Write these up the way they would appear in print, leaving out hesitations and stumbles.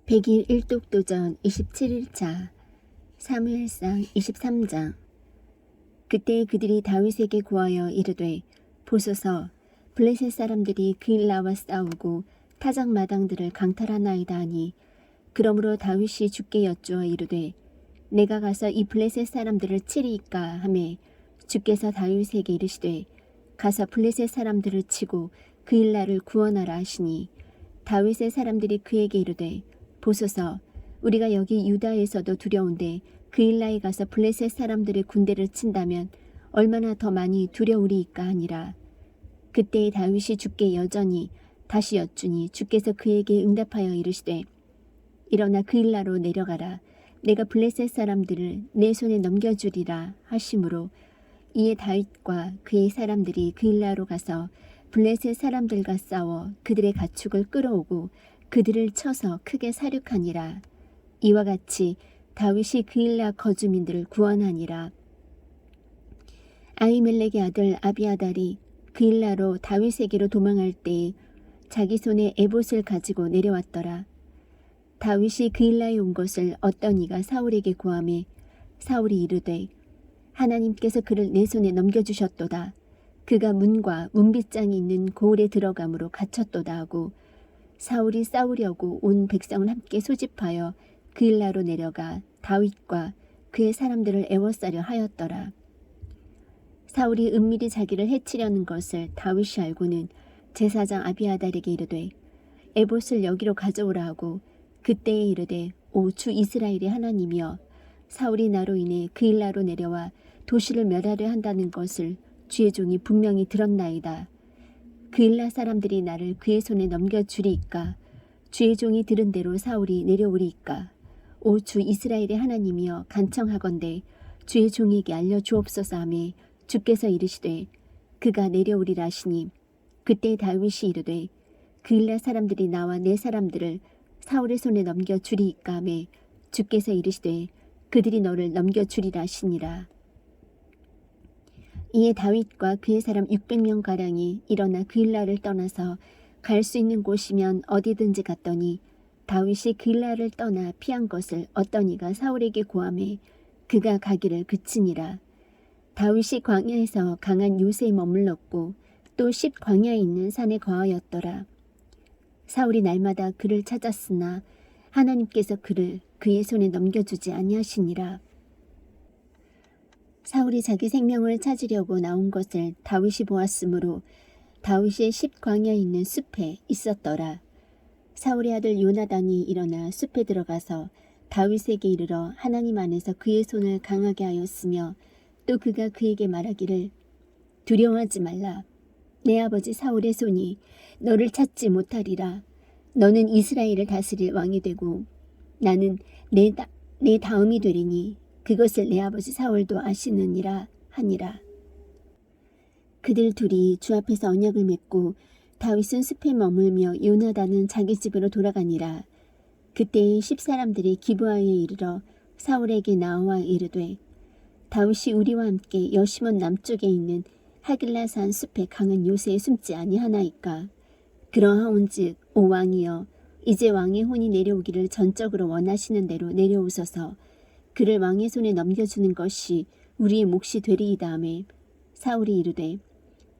100일 일독도전 27일차 사무엘상 23장. 그때 그들이 다윗에게 구하여 이르되, 보소서, 블레셋 사람들이 그일라와 싸우고 타작 마당들을 강탈하나이다 하니, 그러므로 다윗이 주께 여쭈어 이르되, 내가 가서 이 블레셋 사람들을 치리이까 하매, 주께서 다윗에게 이르시되, 가서 블레셋 사람들을 치고 그일라를 구원하라 하시니, 다윗의 사람들이 그에게 이르되, 보소서, 우리가 여기 유다에서도 두려운데 그일라에 가서 블레셋 사람들의 군대를 친다면 얼마나 더 많이 두려우리이까 하니라. 그때 다윗이 주께 여전히 다시 여쭈니 주께서 그에게 응답하여 이르시되, 일어나 그일라로 내려가라. 내가 블레셋 사람들을 내 손에 넘겨주리라 하시므로, 이에 다윗과 그의 사람들이 그일라로 가서 블레셋 사람들과 싸워 그들의 가축을 끌어오고 그들을 쳐서 크게 사륙하니라. 이와 같이 다윗이 그일라 거주민들을 구원하니라. 아히멜렉의 아들 아비아달이 그일라로 다윗에게로 도망할 때에 자기 손에 에봇을 가지고 내려왔더라. 다윗이 그일라에 온 것을 어떤 이가 사울에게 구하매, 사울이 이르되, 하나님께서 그를 내 손에 넘겨주셨도다. 그가 문과 문빗장이 있는 고을에 들어감으로 갇혔도다 하고, 사울이 싸우려고 온 백성을 함께 소집하여 그일라로 내려가 다윗과 그의 사람들을 애워싸려 하였더라. 사울이 은밀히 자기를 해치려는 것을 다윗이 알고는 제사장 아비아달에게 이르되, 에봇을 여기로 가져오라 하고, 그때에 이르되, 오 주 이스라엘의 하나님이여, 사울이 나로 인해 그일라로 내려와 도시를 멸하려 한다는 것을 주의 종이 분명히 들었나이다. 그일라 사람들이 나를 그의 손에 넘겨주리이까? 주의 종이 들은 대로 사울이 내려오리이까? 오 주 이스라엘의 하나님이여, 간청하건대 주의 종에게 알려주옵소서 하매, 주께서 이르시되 그가 내려오리라 하시니, 그때 다윗이 이르되, 그일라 사람들이 나와 내 사람들을 사울의 손에 넘겨주리이까 하매, 주께서 이르시되 그들이 너를 넘겨주리라 하시니라. 이에 다윗과 그의 사람 600명가량이 일어나 그일라를 떠나서 갈 수 있는 곳이면 어디든지 갔더니, 다윗이 그일라를 떠나 피한 것을 어떤 이가 사울에게 고하매 그가 가기를 그치니라. 다윗이 광야에서 강한 요새에 머물렀고 또 십 광야에 있는 산에 거하였더라. 사울이 날마다 그를 찾았으나 하나님께서 그를 그의 손에 넘겨주지 아니하시니라. 사울이 자기 생명을 찾으려고 나온 것을 다윗이 보았으므로 다윗이 십 광야에 있는 숲에 있었더라. 사울의 아들 요나단이 일어나 숲에 들어가서 다윗에게 이르러 하나님 안에서 그의 손을 강하게 하였으며, 또 그가 그에게 말하기를, 두려워하지 말라. 내 아버지 사울의 손이 너를 찾지 못하리라. 너는 이스라엘을 다스릴 왕이 되고 나는 내 다음이 되리니 그것을 내 아버지 사울도 아시느니라 하니라. 그들 둘이 주 앞에서 언약을 맺고 다윗은 숲에 머물며 요나단은 자기 집으로 돌아가니라. 그때의 십 사람들이 기브아에 이르러 사울에게 나와 이르되, 다윗이 우리와 함께 여시몬 남쪽에 있는 하길라산 숲에 강한 요새에 숨지 아니하나이까? 그러하온즉 오 왕이여, 이제 왕의 혼이 내려오기를 전적으로 원하시는 대로 내려오소서. 그를 왕의 손에 넘겨주는 것이 우리의 몫이 되리이다 하매, 사울이 이르되,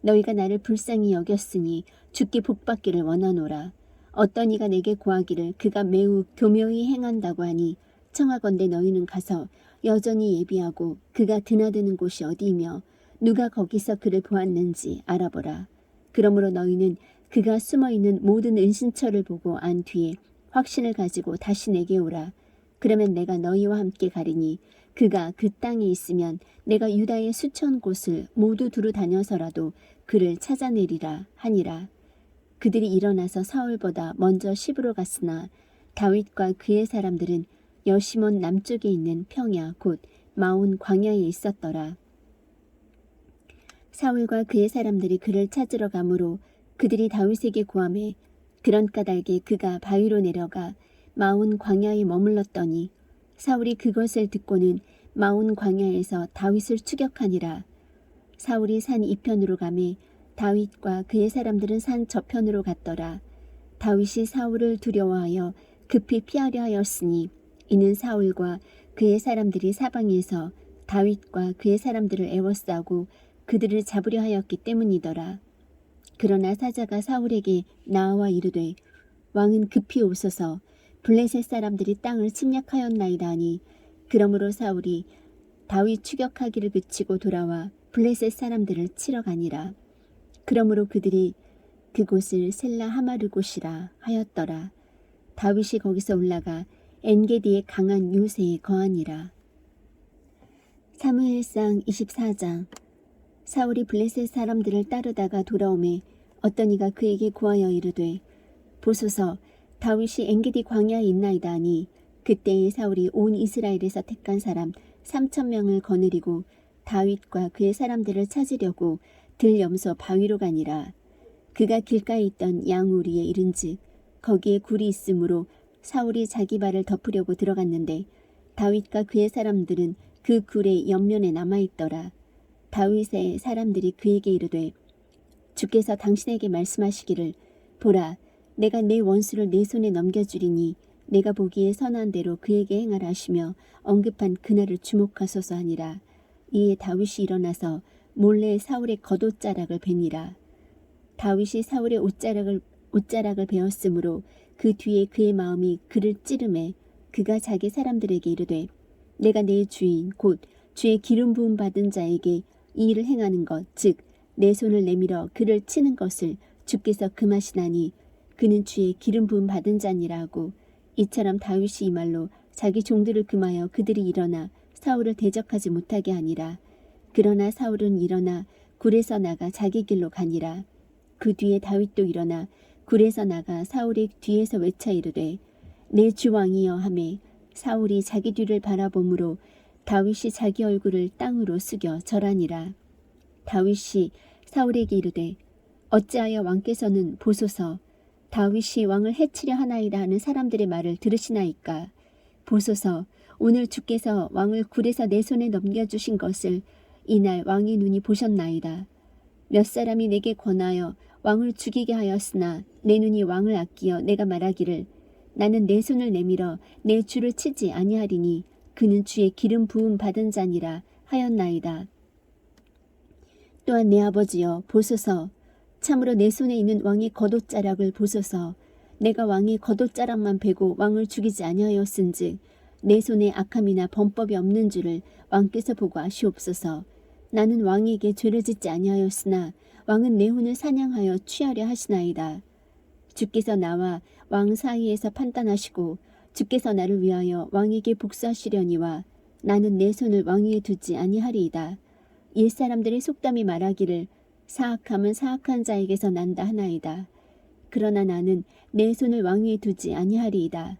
너희가 나를 불쌍히 여겼으니 주께 복받기를 원하노라. 어떤 이가 내게 고하기를 그가 매우 교묘히 행한다고 하니, 청하건대 너희는 가서 여전히 예비하고 그가 드나드는 곳이 어디이며 누가 거기서 그를 보았는지 알아보라. 그러므로 너희는 그가 숨어있는 모든 은신처를 보고 안 뒤에 확신을 가지고 다시 내게 오라. 그러면 내가 너희와 함께 가리니 그가 그 땅에 있으면 내가 유다의 수천 곳을 모두 두루 다녀서라도 그를 찾아내리라 하니라. 그들이 일어나서 사울보다 먼저 시브로 갔으나 다윗과 그의 사람들은 여시몬 남쪽에 있는 평야 곧 마온 광야에 있었더라. 사울과 그의 사람들이 그를 찾으러 가므로 그들이 다윗에게 구하매, 그런 까닭에 그가 바위로 내려가 마온 광야에 머물렀더니, 사울이 그것을 듣고는 마온 광야에서 다윗을 추격하니라. 사울이 산 이편으로 가매 다윗과 그의 사람들은 산 저편으로 갔더라. 다윗이 사울을 두려워하여 급히 피하려 하였으니 이는 사울과 그의 사람들이 사방에서 다윗과 그의 사람들을 애워싸고 그들을 잡으려 하였기 때문이더라. 그러나 사자가 사울에게 나와 이르되 왕은 급히 오소서 블레셋 사람들이 땅을 침략하였나이다 하니 그러므로 사울이 다윗 추격하기를 그치고 돌아와 블레셋 사람들을 치러 가니라. 그러므로 그들이 그곳을 셀라 하마르곳이라 하였더라. 다윗이 거기서 올라가 엔게디의 강한 요새에 거하니라. 사무엘상 24장. 사울이 블레셋 사람들을 따르다가 돌아오매 어떤 이가 그에게 구하여 이르되 보소서 다윗이 엔게디 광야에 있나이다 하니 그때에 사울이 온 이스라엘에서 택한 사람 3,000명을 거느리고 다윗과 그의 사람들을 찾으려고 들염소 바위로 가니라. 그가 길가에 있던 양우리에 이른즉 거기에 굴이 있으므로 사울이 자기 발을 덮으려고 들어갔는데 다윗과 그의 사람들은 그 굴의 옆면에 남아있더라. 다윗의 사람들이 그에게 이르되 주께서 당신에게 말씀하시기를 보라 내가 내 원수를 내 손에 넘겨주리니 내가 보기에 선한 대로 그에게 행하라 하시며 언급한 그날을 주목하소서 하니라. 이에 다윗이 일어나서 몰래 사울의 겉옷자락을 베니라. 다윗이 사울의 옷자락을 베었으므로 그 뒤에 그의 마음이 그를 찌르매 그가 자기 사람들에게 이르되 내가 내 주인 곧 주의 기름 부음 받은 자에게 이 일을 행하는 것 즉 내 손을 내밀어 그를 치는 것을 주께서 금하시나니 그는 주의 기름 부음 받은 자니라 하고 이처럼 다윗이 이 말로 자기 종들을 금하여 그들이 일어나 사울을 대적하지 못하게 하니라. 그러나 사울은 일어나 굴에서 나가 자기 길로 가니라. 그 뒤에 다윗도 일어나 굴에서 나가 사울의 뒤에서 외쳐 이르되 내 주 왕이여 하매 사울이 자기 뒤를 바라보므로 다윗이 자기 얼굴을 땅으로 숙여 절하니라. 다윗이 사울에게 이르되 어찌하여 왕께서는 보소서 다윗이 왕을 해치려 하나이다 하는 사람들의 말을 들으시나이까. 보소서 오늘 주께서 왕을 굴에서 내 손에 넘겨주신 것을 이날 왕의 눈이 보셨나이다. 몇 사람이 내게 권하여 왕을 죽이게 하였으나 내 눈이 왕을 아끼어 내가 말하기를 나는 내 손을 내밀어 내 주를 치지 아니하리니 그는 주의 기름 부음 받은 자니라 하였나이다. 또한 내 아버지여 보소서 참으로 내 손에 있는 왕의 겉옷자락을 보소서 내가 왕의 겉옷자락만 베고 왕을 죽이지 아니하였은즉 내 손에 악함이나 범법이 없는 줄을 왕께서 보고 아시옵소서. 나는 왕에게 죄를 짓지 아니하였으나 왕은 내 혼을 사냥하여 취하려 하시나이다. 주께서 나와 왕 사이에서 판단하시고 주께서 나를 위하여 왕에게 복수하시려니와 나는 내 손을 왕 위에 두지 아니하리이다. 옛사람들의 속담이 말하기를 사악함은 사악한 자에게서 난다 하나이다. 그러나 나는 내 손을 왕 위에 두지 아니하리이다.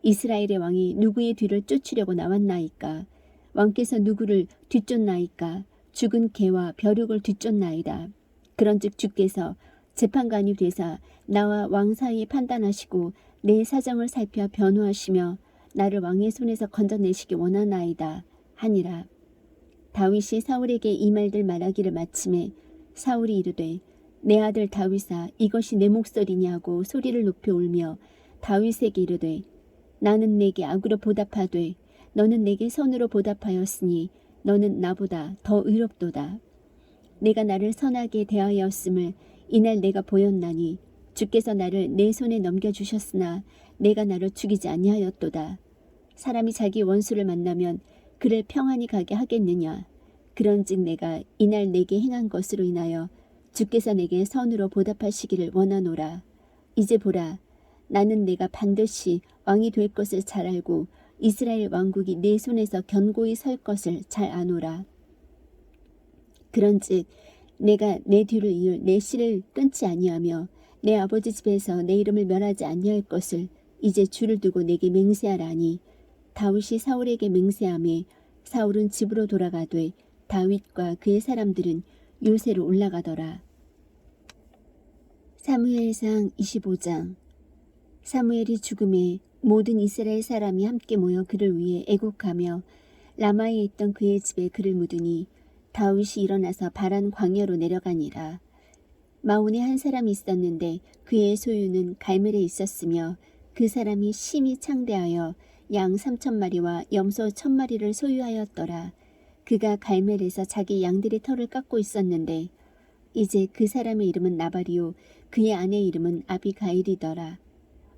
이스라엘의 왕이 누구의 뒤를 쫓으려고 나왔나이까. 왕께서 누구를 뒤쫓나이까. 죽은 개와 벼룩을 뒤쫓나이다. 그런즉 주께서 재판관이 되사 나와 왕 사이에 판단하시고 내 사정을 살펴 변호하시며 나를 왕의 손에서 건져내시기 원하나이다 하니라. 다윗이 사울에게 이 말들 말하기를 마침에 사울이 이르되 내 아들 다윗아 이것이 내 목소리냐고 소리를 높여 울며 다윗에게 이르되 나는 내게 악으로 보답하되 너는 내게 선으로 보답하였으니 너는 나보다 더 의롭도다. 내가 나를 선하게 대하였음을 이날 내가 보였나니 주께서 나를 내 손에 넘겨주셨으나 내가 나를 죽이지 아니하였도다. 사람이 자기 원수를 만나면 그를 평안히 가게 하겠느냐. 그런즉 내가 이날 내게 행한 것으로 인하여 주께서 내게 선으로 보답하시기를 원하노라. 이제 보라 나는 내가 반드시 왕이 될 것을 잘 알고 이스라엘 왕국이 내 손에서 견고히 설 것을 잘 아노라. 그런즉 내가 내 뒤를 이을 내 씨를 끊지 아니하며 내 아버지 집에서 내 이름을 멸하지 아니할 것을 이제 주를 두고 내게 맹세하라니. 다윗이 사울에게 맹세하매 사울은 집으로 돌아가되 다윗과 그의 사람들은 요새로 올라가더라. 사무엘상 25장. 사무엘이 죽음에 모든 이스라엘 사람이 함께 모여 그를 위해 애곡하며 라마에 있던 그의 집에 그를 묻으니 다윗이 일어나서 바란 광야로 내려가니라. 마온에 한 사람이 있었는데 그의 소유는 갈멜에 있었으며 그 사람이 심히 창대하여 양 3,000마리와 염소 1,000마리를 소유하였더라. 그가 갈멜에서 자기 양들의 털을 깎고 있었는데 이제 그 사람의 이름은 나발이요 그의 아내 이름은 아비가일이더라.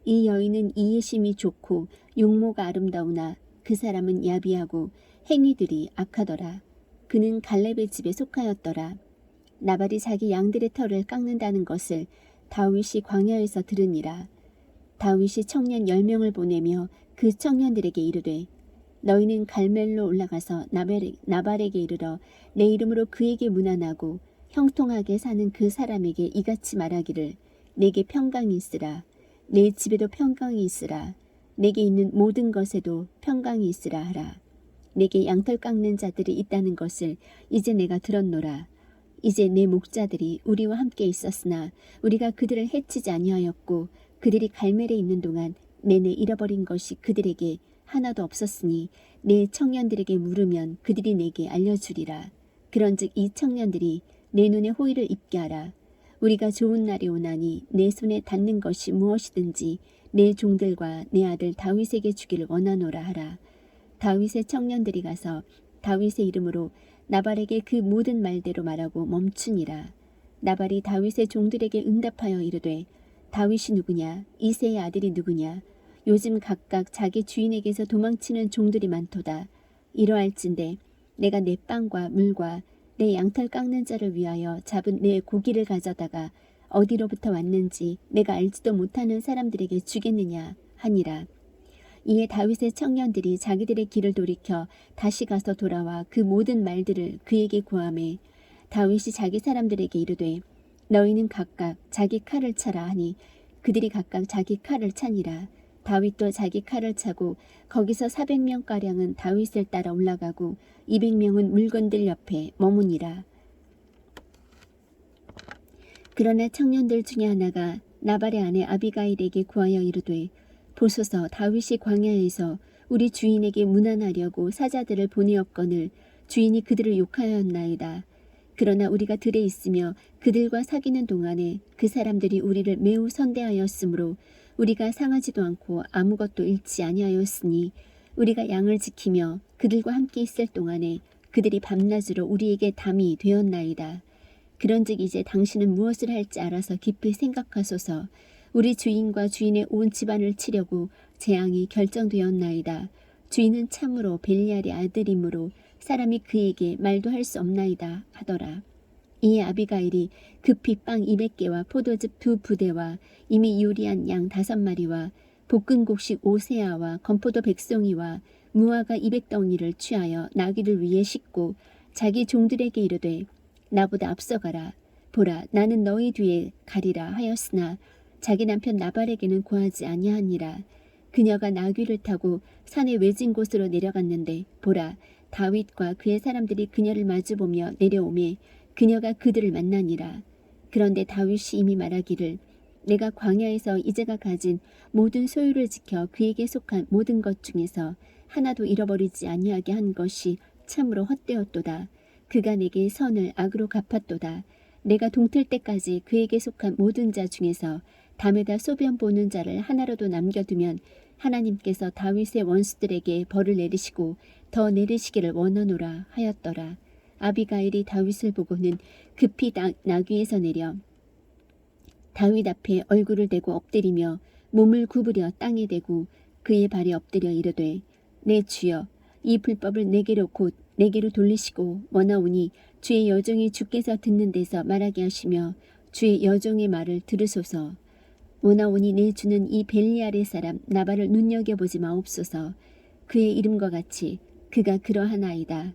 이 여인은 이해심이 좋고 용모가 아름다우나 그 사람은 야비하고 행위들이 악하더라. 그는 갈렙의 집에 속하였더라. 나발이 자기 양들의 털을 깎는다는 것을 다윗이 광야에서 들으니라. 다윗이 청년 10명을 보내며 그 청년들에게 이르되 너희는 갈멜로 올라가서 나발에게 이르러 내 이름으로 그에게 문안하고 형통하게 사는 그 사람에게 이같이 말하기를 내게 평강이 있으라. 내 집에도 평강이 있으라. 내게 있는 모든 것에도 평강이 있으라 하라. 내게 양털 깎는 자들이 있다는 것을 이제 내가 들었노라. 이제 내 목자들이 우리와 함께 있었으나 우리가 그들을 해치지 아니하였고 그들이 갈멜에 있는 동안 내내 잃어버린 것이 그들에게 하나도 없었으니 내 청년들에게 물으면 그들이 내게 알려주리라. 그런즉 이 청년들이 내 눈에 호의를 입게 하라. 우리가 좋은 날이 오나니 내 손에 닿는 것이 무엇이든지 내 종들과 내 아들 다윗에게 주기를 원하노라 하라. 다윗의 청년들이 가서 다윗의 이름으로 나발에게 그 모든 말대로 말하고 멈추니라. 나발이 다윗의 종들에게 응답하여 이르되 다윗이 누구냐? 이새의 아들이 누구냐? 요즘 각각 자기 주인에게서 도망치는 종들이 많도다. 이러할진대 내가 내 빵과 물과 내 양털 깎는 자를 위하여 잡은 내 고기를 가져다가 어디로부터 왔는지 내가 알지도 못하는 사람들에게 주겠느냐 하니라. 이에 다윗의 청년들이 자기들의 길을 돌이켜 다시 가서 돌아와 그 모든 말들을 그에게 구하매 다윗이 자기 사람들에게 이르되 너희는 각각 자기 칼을 차라 하니 그들이 각각 자기 칼을 차니라. 다윗도 자기 칼을 차고 거기서 400명가량은 다윗을 따라 올라가고 200명은 물건들 옆에 머무니라. 그러나 청년들 중에 하나가 나발의 아내 아비가일에게 구하여 이르되 보소서 다윗이 광야에서 우리 주인에게 문안하려고 사자들을 보내었거늘 주인이 그들을 욕하였나이다. 그러나 우리가 들에 있으며 그들과 사귀는 동안에 그 사람들이 우리를 매우 선대하였으므로 우리가 상하지도 않고 아무것도 잃지 아니하였으니 우리가 양을 지키며 그들과 함께 있을 동안에 그들이 밤낮으로 우리에게 담이 되었나이다. 그런즉 이제 당신은 무엇을 할지 알아서 깊이 생각하소서. 우리 주인과 주인의 온 집안을 치려고 재앙이 결정되었나이다. 주인은 참으로 벨리알의 아들이므로 사람이 그에게 말도 할 수 없나이다 하더라. 이에 아비가일이 급히 빵 200개와 포도즙 2부대와 이미 요리한 양 5마리와 볶은 곡식 5세아와 건포도 100송이와 무화과 200덩이를 취하여 나귀를 위해 싣고 자기 종들에게 이르되 나보다 앞서가라. 보라 나는 너희 뒤에 가리라 하였으나 자기 남편 나발에게는 구하지 아니하니라. 그녀가 나귀를 타고 산의 외진 곳으로 내려갔는데 보라 다윗과 그의 사람들이 그녀를 마주보며 내려오매 그녀가 그들을 만나니라. 그런데 다윗이 이미 말하기를 내가 광야에서 이제가 가진 모든 소유를 지켜 그에게 속한 모든 것 중에서 하나도 잃어버리지 아니하게 한 것이 참으로 헛되었도다. 그가 내게 선을 악으로 갚았도다. 내가 동틀 때까지 그에게 속한 모든 자 중에서 담에다 소변 보는 자를 하나라도 남겨두면 하나님께서 다윗의 원수들에게 벌을 내리시고 더 내리시기를 원하노라 하였더라. 아비가일이 다윗을 보고는 급히 나귀에서 내려 다윗 앞에 얼굴을 대고 엎드리며 몸을 구부려 땅에 대고 그의 발에 엎드려 이르되 내 주여 이 불법을 내게로 곧 내게로 돌리시고 원하오니 주의 여종이 주께서 듣는 데서 말하게 하시며 주의 여종의 말을 들으소서. 원하오니 내 주는 이 벨리알의 사람 나발을 눈여겨보지 마옵소서. 그의 이름과 같이 그가 그러하나이다.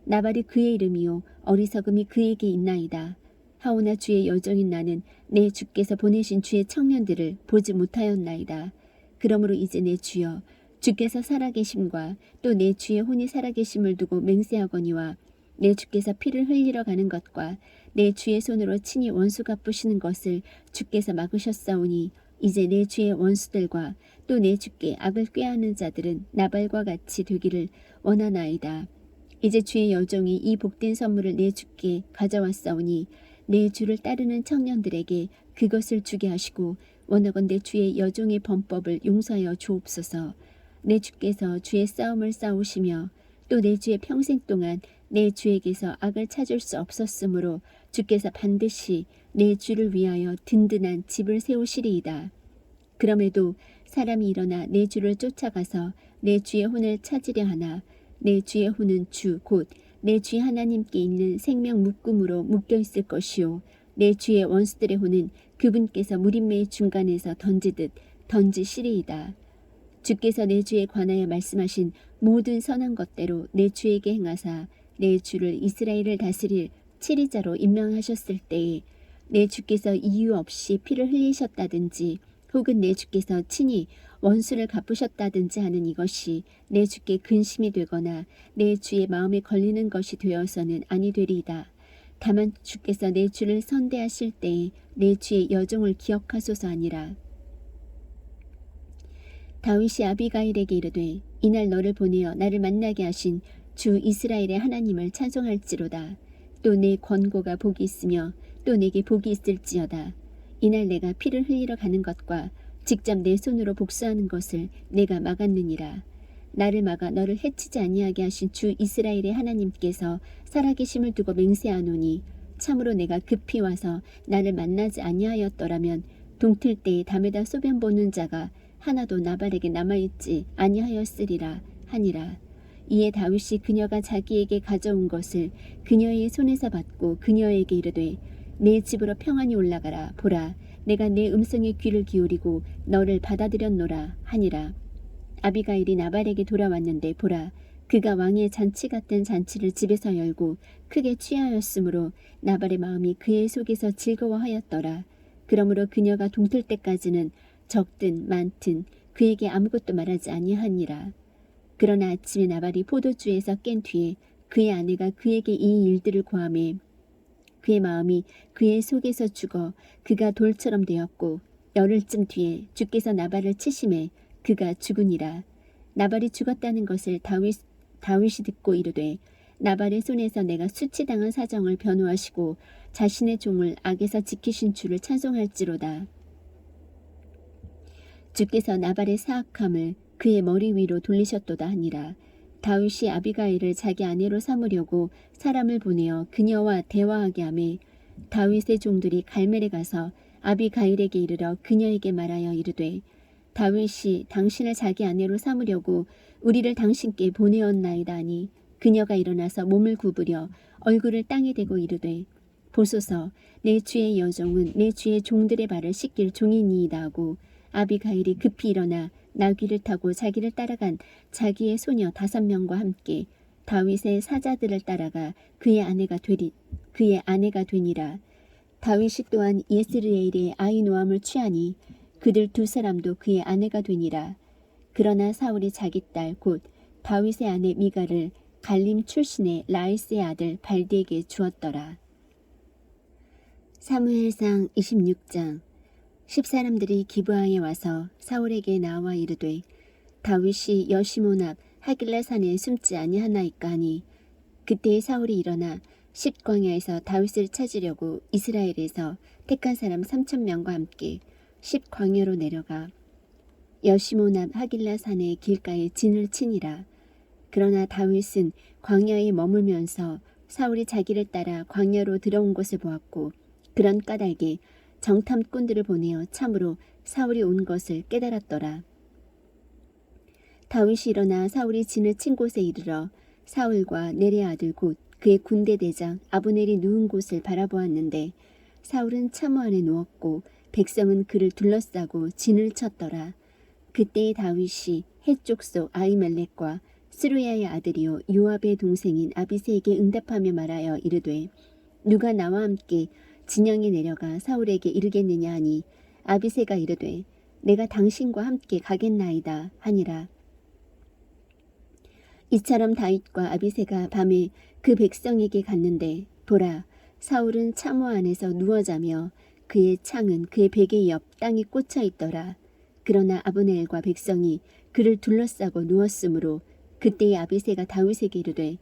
나발이 그의 이름이요 어리석음이 그에게 있나이다. 하오나 주의 여종인 나는 내 주께서 보내신 주의 청년들을 보지 못하였나이다. 그러므로 이제 내 주여 주께서 살아계심과 또 내 주의 혼이 살아계심을 두고 맹세하거니와 내 주께서 피를 흘리러 가는 것과 내 주의 손으로 친히 원수 갚으시는 것을 주께서 막으셨사오니 이제 내 주의 원수들과 또 내 주께 악을 꾀하는 자들은 나발과 같이 되기를 원하나이다. 이제 주의 여종이 이 복된 선물을 내 주께 가져왔사오니 내 주를 따르는 청년들에게 그것을 주게 하시고 원하건대 주의 여종의 범법을 용서하여 주옵소서. 내 주께서 주의 싸움을 싸우시며 또 내 주의 평생 동안 내 주에게서 악을 찾을 수 없었으므로 주께서 반드시 내 주를 위하여 든든한 집을 세우시리이다. 그럼에도 사람이 일어나 내 주를 쫓아가서 내 주의 혼을 찾으려 하나 내 주의 혼은 주 곧 내 주의 하나님께 있는 생명 묶음으로 묶여 있을 것이요 내 주의 원수들의 혼은 그분께서 무림매의 중간에서 던지듯 던지시리이다. 주께서 내 주에 관하여 말씀하신 모든 선한 것대로 내 주에게 행하사 내 주를 이스라엘을 다스릴 치리자로 임명하셨을 때에 내 주께서 이유 없이 피를 흘리셨다든지 혹은 내 주께서 친히 원수를 갚으셨다든지 하는 이것이 내 주께 근심이 되거나 내 주의 마음에 걸리는 것이 되어서는 아니 되리이다. 다만 주께서 내 주를 선대하실 때에 내 주의 여종을 기억하소서 하니라. 다윗이 아비가일에게 이르되 이날 너를 보내어 나를 만나게 하신 주 이스라엘의 하나님을 찬송할지로다. 또 내 권고가 복이 있으며 또 내게 복이 있을지어다. 이날 내가 피를 흘리러 가는 것과 직접 내 손으로 복수하는 것을 내가 막았느니라. 나를 막아 너를 해치지 아니하게 하신 주 이스라엘의 하나님께서 살아계심을 두고 맹세하노니 참으로 내가 급히 와서 나를 만나지 아니하였더라면 동틀 때에 담에다 소변 보는 자가 하나도 나발에게 남아있지 아니하였으리라 하니라. 이에 다윗이 그녀가 자기에게 가져온 것을 그녀의 손에서 받고 그녀에게 이르되 내 집으로 평안히 올라가라. 보라 내가 내 음성에 귀를 기울이고 너를 받아들였노라 하니라. 아비가일이 나발에게 돌아왔는데 보라 그가 왕의 잔치 같은 잔치를 집에서 열고 크게 취하였으므로 나발의 마음이 그의 속에서 즐거워하였더라. 그러므로 그녀가 동틀 때까지는 적든 많든 그에게 아무것도 말하지 아니하니라. 그러나 아침에 나발이 포도주에서 깬 뒤에 그의 아내가 그에게 이 일들을 고하매 그의 마음이 그의 속에서 죽어 그가 돌처럼 되었고 열흘쯤 뒤에 주께서 나발을 치심해 그가 죽으니라. 나발이 죽었다는 것을 다윗이 듣고 이르되 나발의 손에서 내가 수치당한 사정을 변호하시고 자신의 종을 악에서 지키신 주를 찬송할지로다. 주께서 나발의 사악함을 그의 머리 위로 돌리셨도다 하니라. 다윗이 아비가일을 자기 아내로 삼으려고 사람을 보내어 그녀와 대화하게 하매 다윗의 종들이 갈멜에 가서 아비가일에게 이르러 그녀에게 말하여 이르되 다윗이 당신을 자기 아내로 삼으려고 우리를 당신께 보내었나이다 하니 그녀가 일어나서 몸을 구부려 얼굴을 땅에 대고 이르되 보소서 내 주의 여종은 내 주의 종들의 발을 씻길 종이니이다 하고 아비가일이 급히 일어나 나귀를 타고 자기를 따라간 자기의 소녀 5명과 함께 다윗의 사자들을 따라가 그의 아내가 되니라. 다윗이 또한 예스르엘의 아히노함을 취하니 그들 2사람도 그의 아내가 되니라. 그러나 사울이 자기 딸 곧 다윗의 아내 미갈을 갈림 출신의 라이스의 아들 발디에게 주었더라. 사무엘상 26장. 10사람들이 기브아에 와서 사울에게 나와 이르되 다윗이 여시몬 앞 하길라 산에 숨지 아니하나이까 하니 그때 사울이 일어나 10광야에서 다윗을 찾으려고 이스라엘에서 택한 사람 3,000명과 함께 10광야로 내려가 여시몬 앞 하길라 산의 길가에 진을 치니라. 그러나 다윗은 광야에 머물면서 사울이 자기를 따라 광야로 들어온 것을 보았고 그런 까닭에 정탐꾼들을 보내어 참으로 사울이 온 것을 깨달았더라. 다윗이 일어나 사울이 진을 친 곳에 이르러 사울과 네레 아들 곧 그의 군대 대장 아브넬이 누운 곳을 바라보았는데 사울은 참호 안에 누웠고 백성은 그를 둘러싸고 진을 쳤더라. 그때에 다윗이 해쪽 속 아히멜렉과 스루야의 아들이요 요압의 동생인 아비새에게 응답하며 말하여 이르되 누가 나와 함께 진영에 내려가 사울에게 이르겠느냐 하니 아비새가 이르되 내가 당신과 함께 가겠나이다 하니라. 이처럼 다윗과 아비새가 밤에 그 백성에게 갔는데 보라 사울은 참호 안에서 누워 자며 그의 창은 그의 베개 옆 땅에 꽂혀 있더라. 그러나 아브넬과 백성이 그를 둘러싸고 누웠으므로 그때의 아비새가 다윗에게 이르되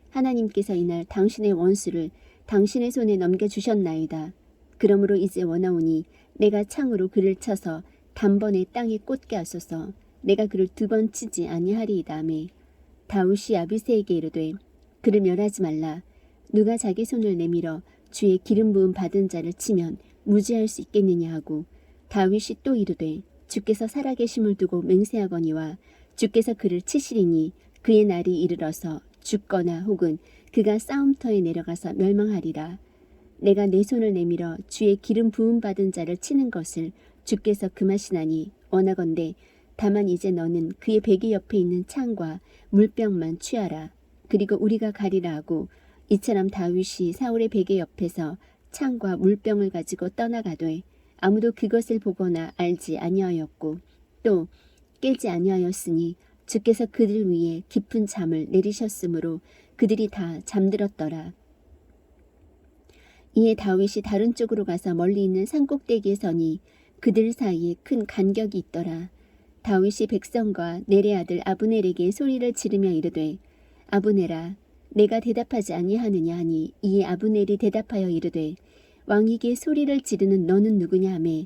하나님께서 이날 당신의 원수를 당신의 손에 넘겨주셨나이다. 그러므로 이제 원하오니 내가 창으로 그를 쳐서 단번에 땅에 꽂게 하소서. 내가 그를 2번 치지 아니하리이다매 다윗이 아비새에게 이르되 그를 멸하지 말라. 누가 자기 손을 내밀어 주의 기름 부음 받은 자를 치면 무지할 수 있겠느냐 하고 다윗이 또 이르되 주께서 살아계심을 두고 맹세하거니와 주께서 그를 치시리니 그의 날이 이르러서 죽거나 혹은 그가 싸움터에 내려가서 멸망하리라. 내가 내 손을 내밀어 주의 기름 부음 받은 자를 치는 것을 주께서 금하시나니 원하건대 다만 이제 너는 그의 베개 옆에 있는 창과 물병만 취하라. 그리고 우리가 가리라 하고 이처럼 다윗이 사울의 베개 옆에서 창과 물병을 가지고 떠나가되 아무도 그것을 보거나 알지 아니하였고 또 깨지 아니하였으니 주께서 그들 위에 깊은 잠을 내리셨으므로 그들이 다 잠들었더라. 이에 다윗이 다른 쪽으로 가서 멀리 있는 산꼭대기에 서니 그들 사이에 큰 간격이 있더라. 다윗이 백성과 넬의 아들 아브넬에게 소리를 지르며 이르되 아브넬아 내가 대답하지 아니하느냐 하니 이에 아브넬이 대답하여 이르되 왕에게 소리를 지르는 너는 누구냐 하매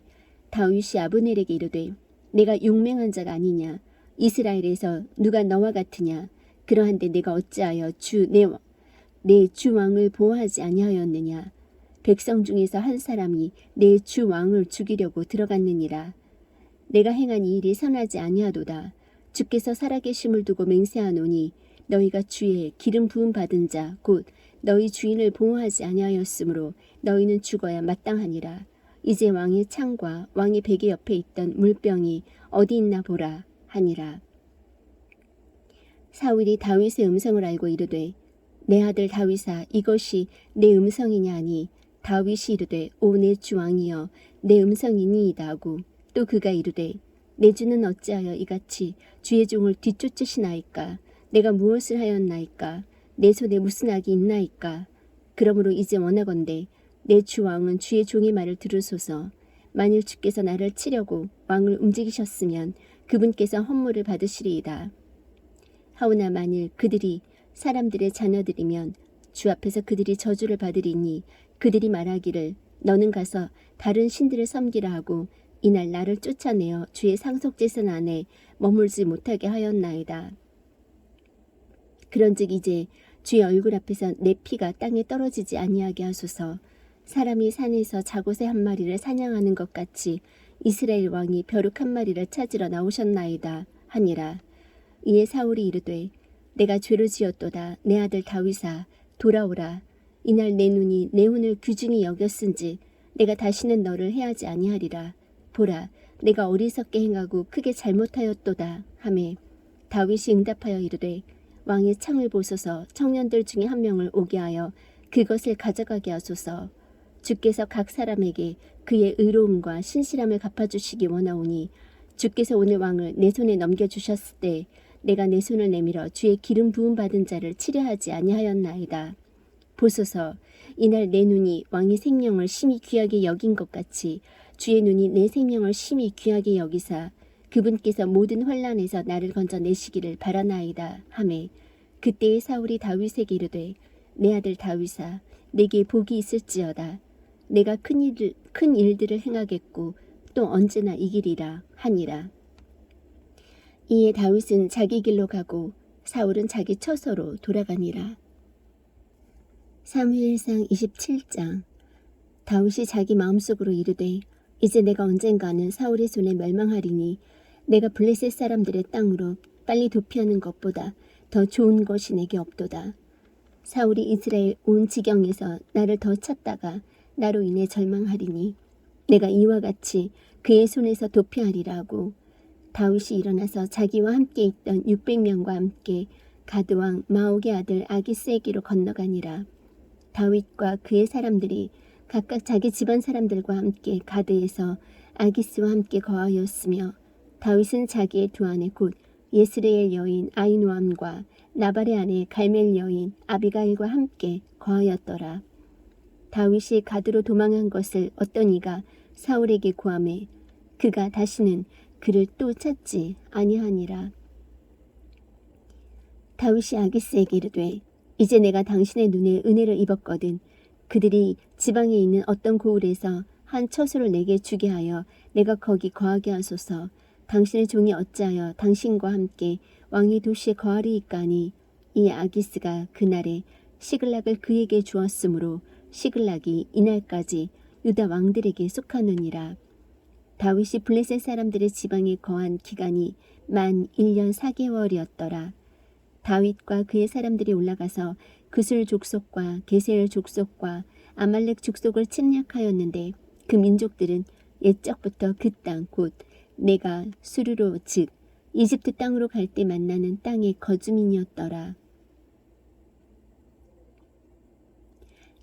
다윗이 아브넬에게 이르되 내가 용맹한 자가 아니냐 이스라엘에서 누가 너와 같으냐 그러한데 내가 어찌하여 내 주 왕을 보호하지 아니하였느냐 백성 중에서 한 사람이 내 주 왕을 죽이려고 들어갔느니라. 내가 행한 이 일이 선하지 아니하도다. 주께서 살아계심을 두고 맹세하노니 너희가 주의 기름 부음 받은 자 곧 너희 주인을 보호하지 아니하였으므로 너희는 죽어야 마땅하니라. 이제 왕의 창과 왕의 베개 옆에 있던 물병이 어디 있나 보라 하니라. 사울이 다윗의 음성을 알고 이르되 내 아들 다윗아 이것이 내 음성이냐 하니 다윗이 이르되 오 내 주 왕이여 내 음성이니이다 하고 또 그가 이르되 내 주는 어찌하여 이같이 주의 종을 뒤쫓으시나이까 내가 무엇을 하였나이까 내 손에 무슨 악이 있나이까 그러므로 이제 원하건대 내 주 왕은 주의 종의 말을 들으소서. 만일 주께서 나를 치려고 왕을 움직이셨으면 그분께서 헌물을 받으시리이다. 하오나 만일 그들이 사람들의 자녀들이면 주 앞에서 그들이 저주를 받으리니 그들이 말하기를 너는 가서 다른 신들을 섬기라 하고 이날 나를 쫓아내어 주의 상속제선 안에 머물지 못하게 하였나이다. 그런즉 이제 주의 얼굴 앞에서 내 피가 땅에 떨어지지 아니하게 하소서. 사람이 산에서 작옷의 한 마리를 사냥하는 것 같이 이스라엘 왕이 벼룩 한 마리를 찾으러 나오셨나이다 하니라. 이에 사울이 이르되 내가 죄를 지었도다. 내 아들 다윗아 돌아오라. 이날 내 눈이 내 혼을 귀중히 여겼은지 내가 다시는 너를 해하지 아니하리라. 보라 내가 어리석게 행하고 크게 잘못하였도다 하매 다윗이 응답하여 이르되 왕의 창을 보소서. 청년들 중에 한 명을 오게 하여 그것을 가져가게 하소서. 주께서 각 사람에게 그의 의로움과 신실함을 갚아주시기 원하오니 주께서 오늘 왕을 내 손에 넘겨주셨을 때 내가 내 손을 내밀어 주의 기름 부음 받은 자를 치려하지 아니하였나이다. 보소서 이날 내 눈이 왕의 생명을 심히 귀하게 여긴 것 같이 주의 눈이 내 생명을 심히 귀하게 여기사 그분께서 모든 환난에서 나를 건져내시기를 바라나이다 하매 그때에 사울이 다윗에게 이르되 내 아들 다윗아 내게 복이 있을지어다. 내가 큰 일들을 행하겠고 또 언제나 이기리라 하니라. 이에 다윗은 자기 길로 가고 사울은 자기 처소로 돌아가니라. 사무엘상 27장. 다윗이 자기 마음속으로 이르되 이제 내가 언젠가는 사울의 손에 멸망하리니 내가 블레셋 사람들의 땅으로 빨리 도피하는 것보다 더 좋은 것이 내게 없도다. 사울이 이스라엘 온 지경에서 나를 더 찾다가 나로 인해 절망하리니 내가 이와 같이 그의 손에서 도피하리라 하고 다윗이 일어나서 자기와 함께 있던 600명과 함께 가드왕 마옥의 아들 아기스에게로 건너가니라. 다윗과 그의 사람들이 각각 자기 집안 사람들과 함께 가드에서 아기스와 함께 거하였으며 다윗은 자기의 두 아내 곧 예스레엘 여인 아히노암과 나발의 아내 갈멜 여인 아비가일과 함께 거하였더라. 다윗이 가드로 도망한 것을 어떤 이가 사울에게 고하매 그가 다시는 그를 또 찾지 아니하니라. 다윗이 아기스에게 이르되 이제 내가 당신의 눈에 은혜를 입었거든 그들이 지방에 있는 어떤 고을에서 한 처소를 내게 주게 하여 내가 거기 거하게 하소서. 당신의 종이 어찌하여 당신과 함께 왕의 도시에 거하리이까 하니 이 아기스가 그날에 시글락을 그에게 주었으므로 시글락이 이날까지 유다 왕들에게 속하느니라. 다윗이 블레셋 사람들의 지방에 거한 기간이 만 1년 4개월이었더라. 다윗과 그의 사람들이 올라가서 그술 족속과 게셀 족속과 아말렉 족속을 침략하였는데 그 민족들은 옛적부터 그 땅 곧 내가 수르로 즉 이집트 땅으로 갈 때 만나는 땅의 거주민이었더라.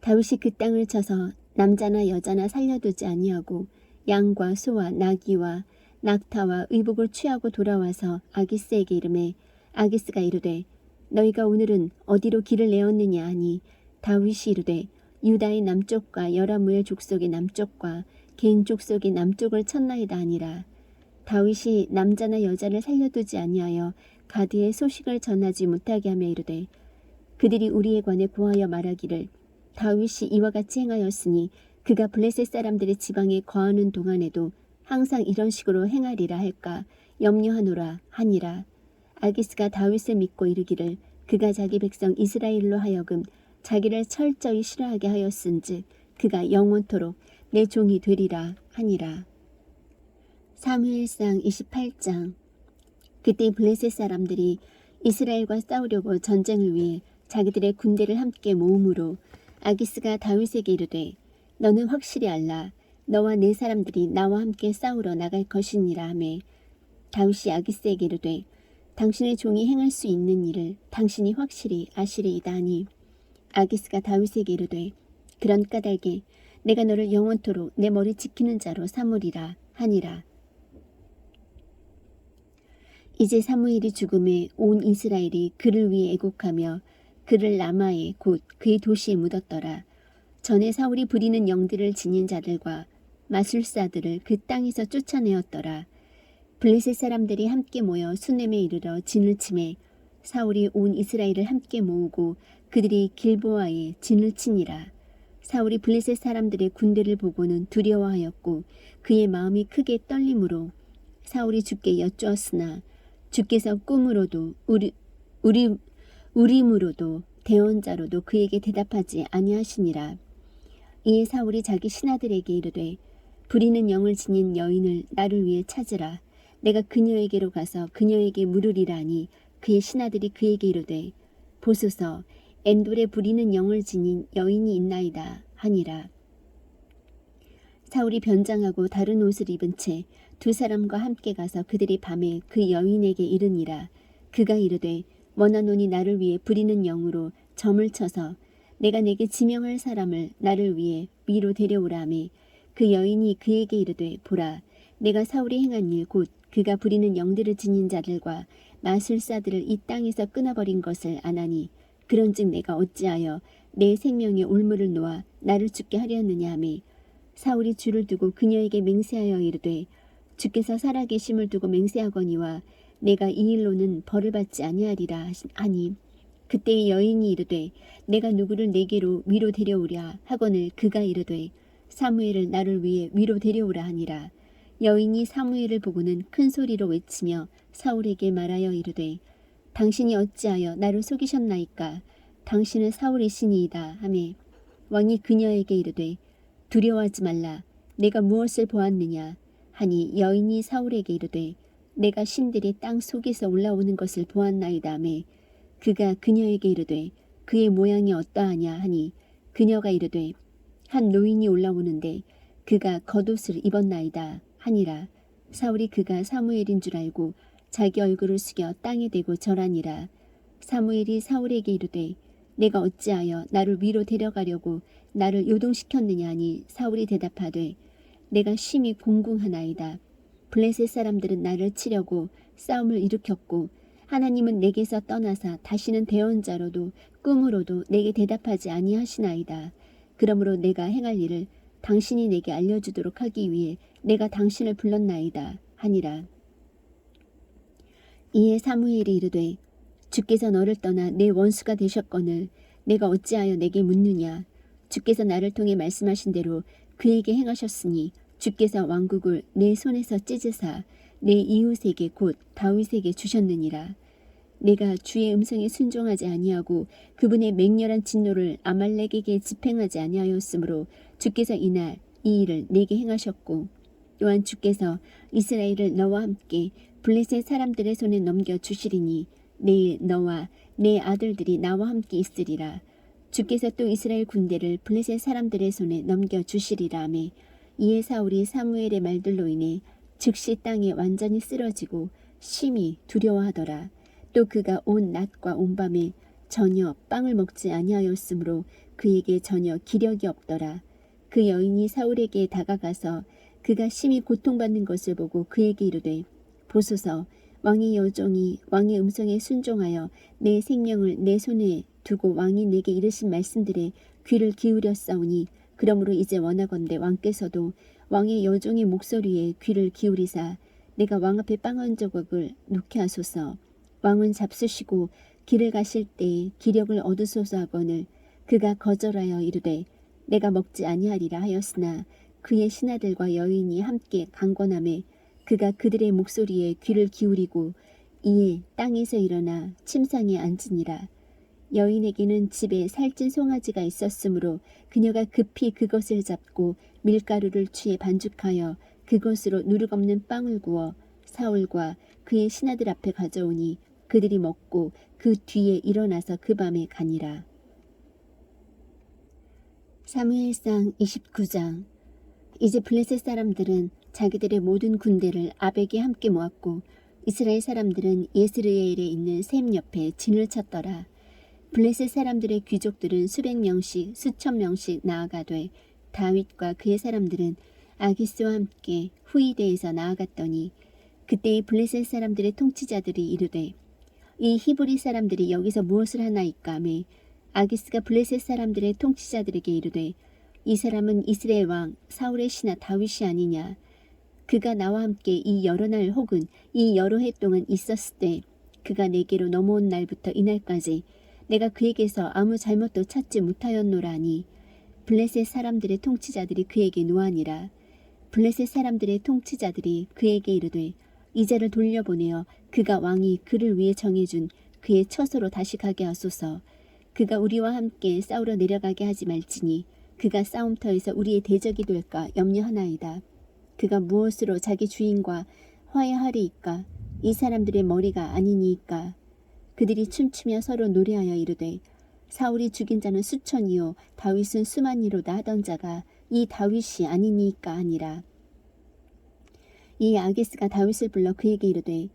다윗이 그 땅을 쳐서 남자나 여자나 살려두지 아니하고 양과 소와 나귀와 낙타와 의복을 취하고 돌아와서 아기스에게 이르매 아기스가 이르되 너희가 오늘은 어디로 길을 내었느냐 하니 다윗이 이르되 유다의 남쪽과 여라무엘 족속의 남쪽과 개인 족속의 남쪽을 쳤나이다 하니라. 다윗이 남자나 여자를 살려두지 아니하여 가드의 소식을 전하지 못하게 하며 이르되 그들이 우리에 관해 고하여 말하기를 다윗이 이와 같이 행하였으니 그가 블레셋 사람들의 지방에 거하는 동안에도 항상 이런 식으로 행하리라 할까 염려하노라 하니라. 아기스가 다윗을 믿고 이르기를 그가 자기 백성 이스라엘로 하여금 자기를 철저히 싫어하게 하였은즉 그가 영원토록 내 종이 되리라 하니라. 사무엘상 28장. 그때 블레셋 사람들이 이스라엘과 싸우려고 전쟁을 위해 자기들의 군대를 함께 모으므로 아기스가 다윗에게 이르되 너는 확실히 알라. 너와 네 사람들이 나와 함께 싸우러 나갈 것이니라 하매 다윗이 아기스에게 이르되 당신의 종이 행할 수 있는 일을 당신이 확실히 아시리이다 하니 아기스가 다윗에게 이르되 그런 까닭에 내가 너를 영원토록 내 머리 지키는 자로 삼으리라 하니라. 이제 사무엘이 죽음에 온 이스라엘이 그를 위해 애곡하며 그를 라마에 곧 그의 도시에 묻었더라. 전에 사울이 부리는 영들을 지닌 자들과 마술사들을 그 땅에서 쫓아내었더라. 블레셋 사람들이 함께 모여 수넴에 이르러 진을 치매 사울이 온 이스라엘을 함께 모으고 그들이 길보아에 진을 치니라. 사울이 블레셋 사람들의 군대를 보고는 두려워하였고 그의 마음이 크게 떨림으로 사울이 주께 여쭈었으나 주께서 꿈으로도 우림으로도 대언자로도 그에게 대답하지 아니하시니라. 이에 사울이 자기 신하들에게 이르되 부리는 영을 지닌 여인을 나를 위해 찾으라. 내가 그녀에게로 가서 그녀에게 물으리라 하니 그의 신하들이 그에게 이르되 보소서 엔돌에 부리는 영을 지닌 여인이 있나이다 하니라. 사울이 변장하고 다른 옷을 입은 채 두 사람과 함께 가서 그들이 밤에 그 여인에게 이르니라. 그가 이르되 원하노니 나를 위해 부리는 영으로 점을 쳐서 내가 내게 지명할 사람을 나를 위해 위로 데려오라 하매 그 여인이 그에게 이르되 보라 내가 사울이 행한 일 곧 그가 부리는 영들을 지닌 자들과 마술사들을 이 땅에서 끊어버린 것을 아나니 그런즉 내가 어찌하여 내 생명의 올무를 놓아 나를 죽게 하려느냐 하매 사울이 줄을 두고 그녀에게 맹세하여 이르되 주께서 살아계심을 두고 맹세하거니와 내가 이 일로는 벌을 받지 아니하리라 하니 그때 여인이 이르되 내가 누구를 내게로 위로 데려오랴 하거늘 그가 이르되 사무엘을 나를 위해 위로 데려오라 하니라. 여인이 사무엘을 보고는 큰 소리로 외치며 사울에게 말하여 이르되 당신이 어찌하여 나를 속이셨나이까 당신은 사울이시니이다 하매 왕이 그녀에게 이르되 두려워하지 말라 내가 무엇을 보았느냐 하니 여인이 사울에게 이르되 내가 신들이 땅 속에서 올라오는 것을 보았나이다 하매 그가 그녀에게 이르되 그의 모양이 어떠하냐 하니 그녀가 이르되 한 노인이 올라오는데 그가 겉옷을 입었나이다 하니라. 사울이 그가 사무엘인 줄 알고 자기 얼굴을 숙여 땅에 대고 절하니라. 사무엘이 사울에게 이르되 내가 어찌하여 나를 위로 데려가려고 나를 요동시켰느냐 하니 사울이 대답하되 내가 심히 공궁하나이다. 블레셋 사람들은 나를 치려고 싸움을 일으켰고 하나님은 내게서 떠나사 다시는 대언자로도 꿈으로도 내게 대답하지 아니하시나이다. 그러므로 내가 행할 일을 당신이 내게 알려주도록 하기 위해 내가 당신을 불렀나이다 하니라. 이에 사무엘이 이르되 주께서 너를 떠나 내 원수가 되셨거늘 내가 어찌하여 내게 묻느냐. 주께서 나를 통해 말씀하신 대로 그에게 행하셨으니 주께서 왕국을 내 손에서 찢으사 내 이웃에게 곧 다윗에게 주셨느니라. 내가 주의 음성에 순종하지 아니하고 그분의 맹렬한 진노를 아말렉에게 집행하지 아니하였으므로 주께서 이날 이 일을 내게 행하셨고 또한 주께서 이스라엘을 너와 함께 블레셋 사람들의 손에 넘겨 주시리니 내일 너와 내 아들들이 나와 함께 있으리라. 주께서 또 이스라엘 군대를 블레셋 사람들의 손에 넘겨 주시리라 하매 이에 사울이 사무엘의 말들로 인해 즉시 땅에 완전히 쓰러지고 심히 두려워하더라. 또 그가 온 낮과 온 밤에 전혀 빵을 먹지 아니하였으므로 그에게 전혀 기력이 없더라. 그 여인이 사울에게 다가가서 그가 심히 고통받는 것을 보고 그에게 이르되 보소서 왕의 여종이 왕의 음성에 순종하여 내 생명을 내 손에 두고 왕이 내게 이르신 말씀들에 귀를 기울였사오니 그러므로 이제 원하건대 왕께서도 왕의 여종의 목소리에 귀를 기울이사 내가 왕 앞에 빵 한 조각을 놓게 하소서. 왕은 잡수시고 길을 가실 때에 기력을 얻으소서 하거늘 그가 거절하여 이르되 내가 먹지 아니하리라 하였으나 그의 신하들과 여인이 함께 강권하매 그가 그들의 목소리에 귀를 기울이고 이에 땅에서 일어나 침상에 앉으니라. 여인에게는 집에 살찐 송아지가 있었으므로 그녀가 급히 그것을 잡고 밀가루를 취해 반죽하여 그것으로 누룩없는 빵을 구워 사울과 그의 신하들 앞에 가져오니 그들이 먹고 그 뒤에 일어나서 그 밤에 가니라. 사무엘상 29장. 이제 블레셋 사람들은 자기들의 모든 군대를 아벡에 함께 모았고 이스라엘 사람들은 예스르엘에 있는 셈 옆에 진을 쳤더라. 블레셋 사람들의 귀족들은 수백 명씩 수천 명씩 나아가되 다윗과 그의 사람들은 아기스와 함께 후이대에서 나아갔더니 그때의 블레셋 사람들의 통치자들이 이르되 이 히브리 사람들이 여기서 무엇을 하나이까 하매 아기스가 블레셋 사람들의 통치자들에게 이르되 이 사람은 이스라엘 왕 사울의 신하 다윗이 아니냐. 그가 나와 함께 이 여러 날 혹은 이 여러 해 동안 있었을 때 그가 내게로 넘어온 날부터 이날까지 내가 그에게서 아무 잘못도 찾지 못하였노라 하니 블레셋 사람들의 통치자들이 그에게 노하니라. 블레셋 사람들의 통치자들이 그에게 이르되 이자를 돌려보내어 그가 왕이 그를 위해 정해준 그의 처소로 다시 가게 하소서. 그가 우리와 함께 싸우러 내려가게 하지 말지니 그가 싸움터에서 우리의 대적이 될까 염려하나이다. 그가 무엇으로 자기 주인과 화해하리이까. 이 사람들의 머리가 아니니이까. 그들이 춤추며 서로 노래하여 이르되 사울이 죽인 자는 수천이요 다윗은 수만이로다 하던 자가 이 다윗이 아니니이까 하니라. 이 아기스가 다윗을 불러 그에게 이르되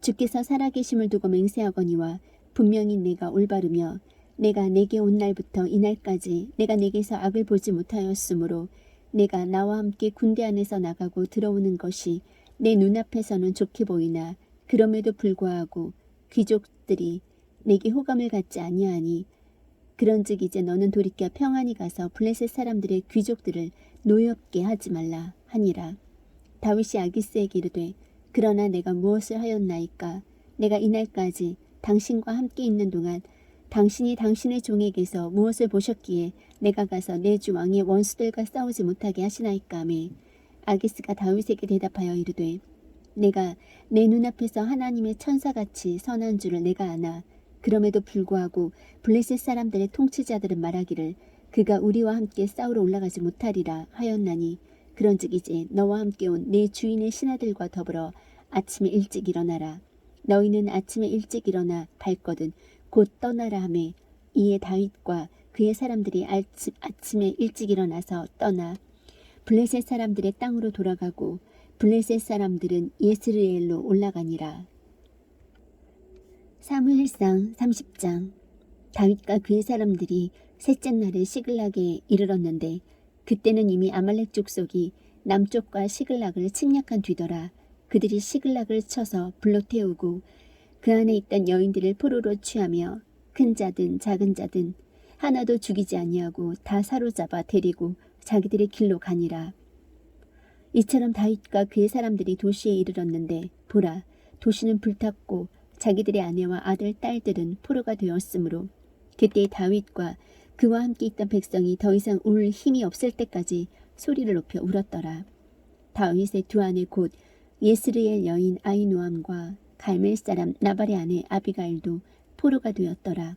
주께서 살아계심을 두고 맹세하거니와 분명히 내가 올바르며 내가 내게 온 날부터 이날까지 내가 내게서 악을 보지 못하였으므로 내가 나와 함께 군대 안에서 나가고 들어오는 것이 내 눈앞에서는 좋게 보이나 그럼에도 불구하고 귀족들이 내게 호감을 갖지 아니하니 그런즉 이제 너는 돌이켜 평안히 가서 블레셋 사람들의 귀족들을 노엽게 하지 말라 하니라. 다윗이 아기스에게 이르되 그러나 내가 무엇을 하였나이까. 내가 이날까지 당신과 함께 있는 동안 당신이 당신의 종에게서 무엇을 보셨기에 내가 가서 내 주 왕의 원수들과 싸우지 못하게 하시나이까 하매 아기스가 다윗에게 대답하여 이르되 내가 내 눈앞에서 하나님의 천사같이 선한 줄을 내가 아나 그럼에도 불구하고 블레셋 사람들의 통치자들은 말하기를 그가 우리와 함께 싸우러 올라가지 못하리라 하였나니 그런즉 이제 너와 함께 온 내 주인의 신하들과 더불어 아침에 일찍 일어나라. 너희는 아침에 일찍 일어나 발거든 곧 떠나라 하매 이에 다윗과 그의 사람들이 아침에 일찍 일어나서 떠나 블레셋 사람들의 땅으로 돌아가고 블레셋 사람들은 예스르엘로 올라가니라. 사무엘상 30장. 다윗과 그의 사람들이 셋째 날에 시글락에 이르렀는데 그때는 이미 아말렉 족속이 남쪽과 시글락을 침략한 뒤더라. 그들이 시글락을 쳐서 불로 태우고 그 안에 있던 여인들을 포로로 취하며 큰 자든 작은 자든 하나도 죽이지 아니하고 다 사로잡아 데리고 자기들의 길로 가니라. 이처럼 다윗과 그의 사람들이 도시에 이르렀는데 보라 도시는 불탔고 자기들의 아내와 아들 딸들은 포로가 되었으므로 그때 다윗과 그와 함께 있던 백성이 더 이상 울 힘이 없을 때까지 소리를 높여 울었더라. 다윗의 두 아내 곧 예스르엘 여인 아히노암과 갈멜 사람 나발의 아내 아비가일도 포로가 되었더라.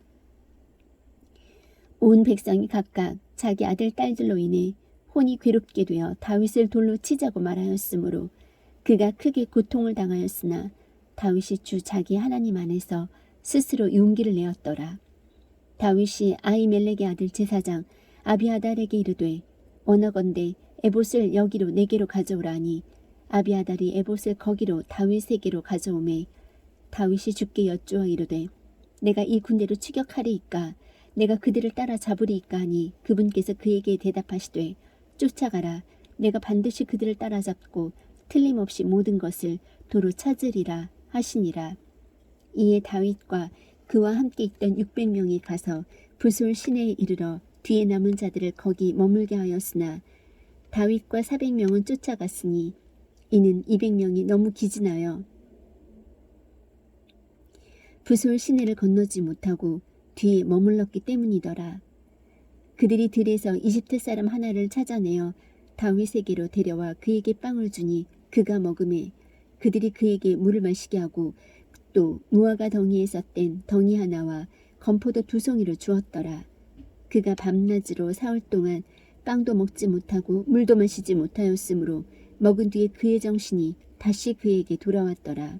온 백성이 각각 자기 아들 딸들로 인해 혼이 괴롭게 되어 다윗을 돌로 치자고 말하였으므로 그가 크게 고통을 당하였으나 다윗이 주 자기 하나님 안에서 스스로 용기를 내었더라. 다윗이 아히멜렉의 아들 제사장 아비아달에게 이르되 원하건대 에봇을 여기로 내게로 가져오라니 아비아달이 에봇을 거기로 다윗에게로 가져오매 다윗이 주께 여쭈어 이르되 내가 이 군대로 추격하리이까 내가 그들을 따라 잡으리이까 하니 그분께서 그에게 대답하시되 쫓아가라 내가 반드시 그들을 따라잡고 틀림없이 모든 것을 도로 찾으리라 하시니라. 이에 다윗과 그와 함께 있던 600명이 가서 부솔 시내에 이르러 뒤에 남은 자들을 거기 머물게 하였으나 다윗과 400명은 쫓아갔으니 이는 200명이 너무 기진하여 부솔 시내를 건너지 못하고 뒤에 머물렀기 때문이더라. 그들이 들에서 이집트 사람 하나를 찾아내어 다윗에게로 데려와 그에게 빵을 주니 그가 먹음에 그들이 그에게 물을 마시게 하고 또 무화과 덩이에서 뗀 덩이 하나와 건포도 2송이를 주었더라. 그가 밤낮으로 사흘 동안 빵도 먹지 못하고 물도 마시지 못하였으므로 먹은 뒤에 그의 정신이 다시 그에게 돌아왔더라.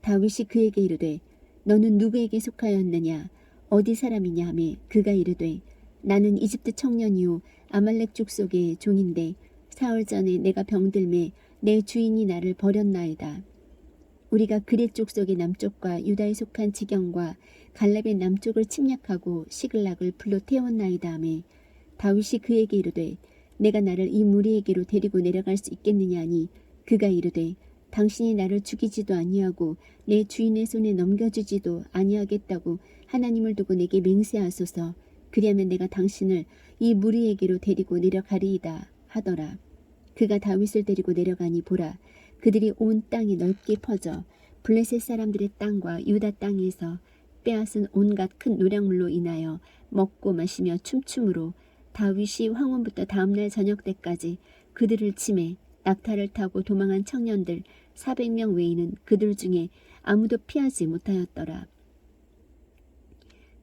다윗이 그에게 이르되 너는 누구에게 속하였느냐 어디 사람이냐 하매 그가 이르되 나는 이집트 청년이요 아말렉 족속의 종인데 사흘 전에 내가 병들매 내 주인이 나를 버렸나이다. 우리가 그렛 족속의 남쪽과 유다에 속한 지경과 갈렙의 남쪽을 침략하고 시글락을 불로 태웠나이다 하매 다윗이 그에게 이르되 내가 나를 이 무리에게로 데리고 내려갈 수 있겠느냐 하니 그가 이르되 당신이 나를 죽이지도 아니하고 내 주인의 손에 넘겨주지도 아니하겠다고 하나님을 두고 내게 맹세하소서. 그리하면 내가 당신을 이 무리에게로 데리고 내려가리이다 하더라. 그가 다윗을 데리고 내려가니 보라 그들이 온 땅이 넓게 퍼져 블레셋 사람들의 땅과 유다 땅에서 빼앗은 온갖 큰 노량물로 인하여 먹고 마시며 춤추므로 다윗이 황혼부터 다음날 저녁 때까지 그들을 치매 낙타를 타고 도망한 청년들 400명 외에는 그들 중에 아무도 피하지 못하였더라.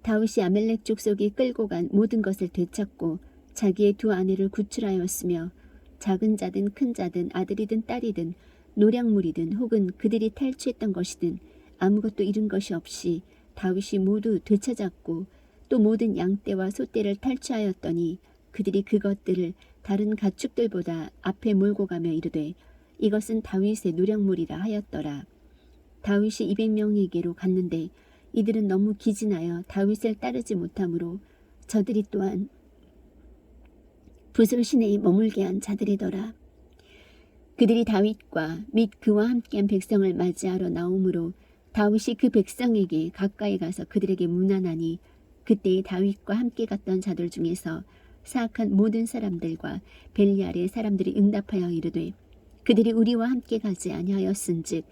다윗이 아멜렉 족속이 끌고 간 모든 것을 되찾고 자기의 두 아내를 구출하였으며 작은 자든 큰 자든 아들이든 딸이든 노량물이든 혹은 그들이 탈취했던 것이든 아무것도 잃은 것이 없이 다윗이 모두 되찾았고 또 모든 양떼와 소떼를 탈취하였더니 그들이 그것들을 다른 가축들보다 앞에 몰고 가며 이르되 이것은 다윗의 노량물이라 하였더라. 다윗이 200명에게로 갔는데 이들은 너무 기진하여 다윗을 따르지 못하므로 저들이 또한 부솔 시내에 머물게 한 자들이더라. 그들이 다윗과 및 그와 함께한 백성을 맞이하러 나오므로 다윗이 그 백성에게 가까이 가서 그들에게 문안하니 그때에 다윗과 함께 갔던 자들 중에서 사악한 모든 사람들과 벨리알의 사람들이 응답하여 이르되 그들이 우리와 함께 가지 아니하였은즉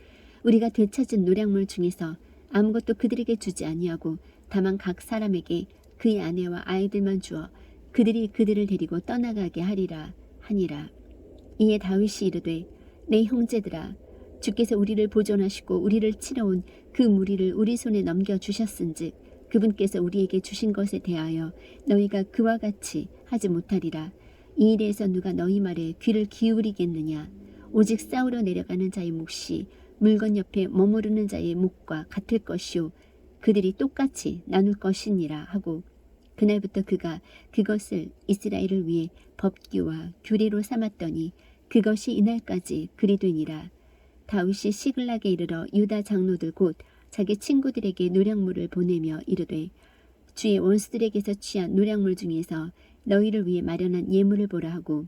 우리가 되찾은 노량물 중에서 아무것도 그들에게 주지 아니하고 다만 각 사람에게 그의 아내와 아이들만 주어 그들이 그들을 데리고 떠나가게 하리라 하니라. 이에 다윗이 이르되 내 형제들아 주께서 우리를 보존하시고 우리를 치러온 그 무리를 우리 손에 넘겨주셨은즉 그분께서 우리에게 주신 것에 대하여 너희가 그와 같이 하지 못하리라. 이 일에서 누가 너희 말에 귀를 기울이겠느냐. 오직 싸우러 내려가는 자의 몫이 물건 옆에 머무르는 자의 몫과 같을 것이요 그들이 똑같이 나눌 것이니라 하고 그날부터 그가 그것을 이스라엘을 위해 법규와 규례로 삼았더니 그것이 이날까지 그리 되니라. 다윗이 시글락에 이르러 유다 장로들 곧 자기 친구들에게 노량물을 보내며 이르되 주의 원수들에게서 취한 노량물 중에서 너희를 위해 마련한 예물을 보라 하고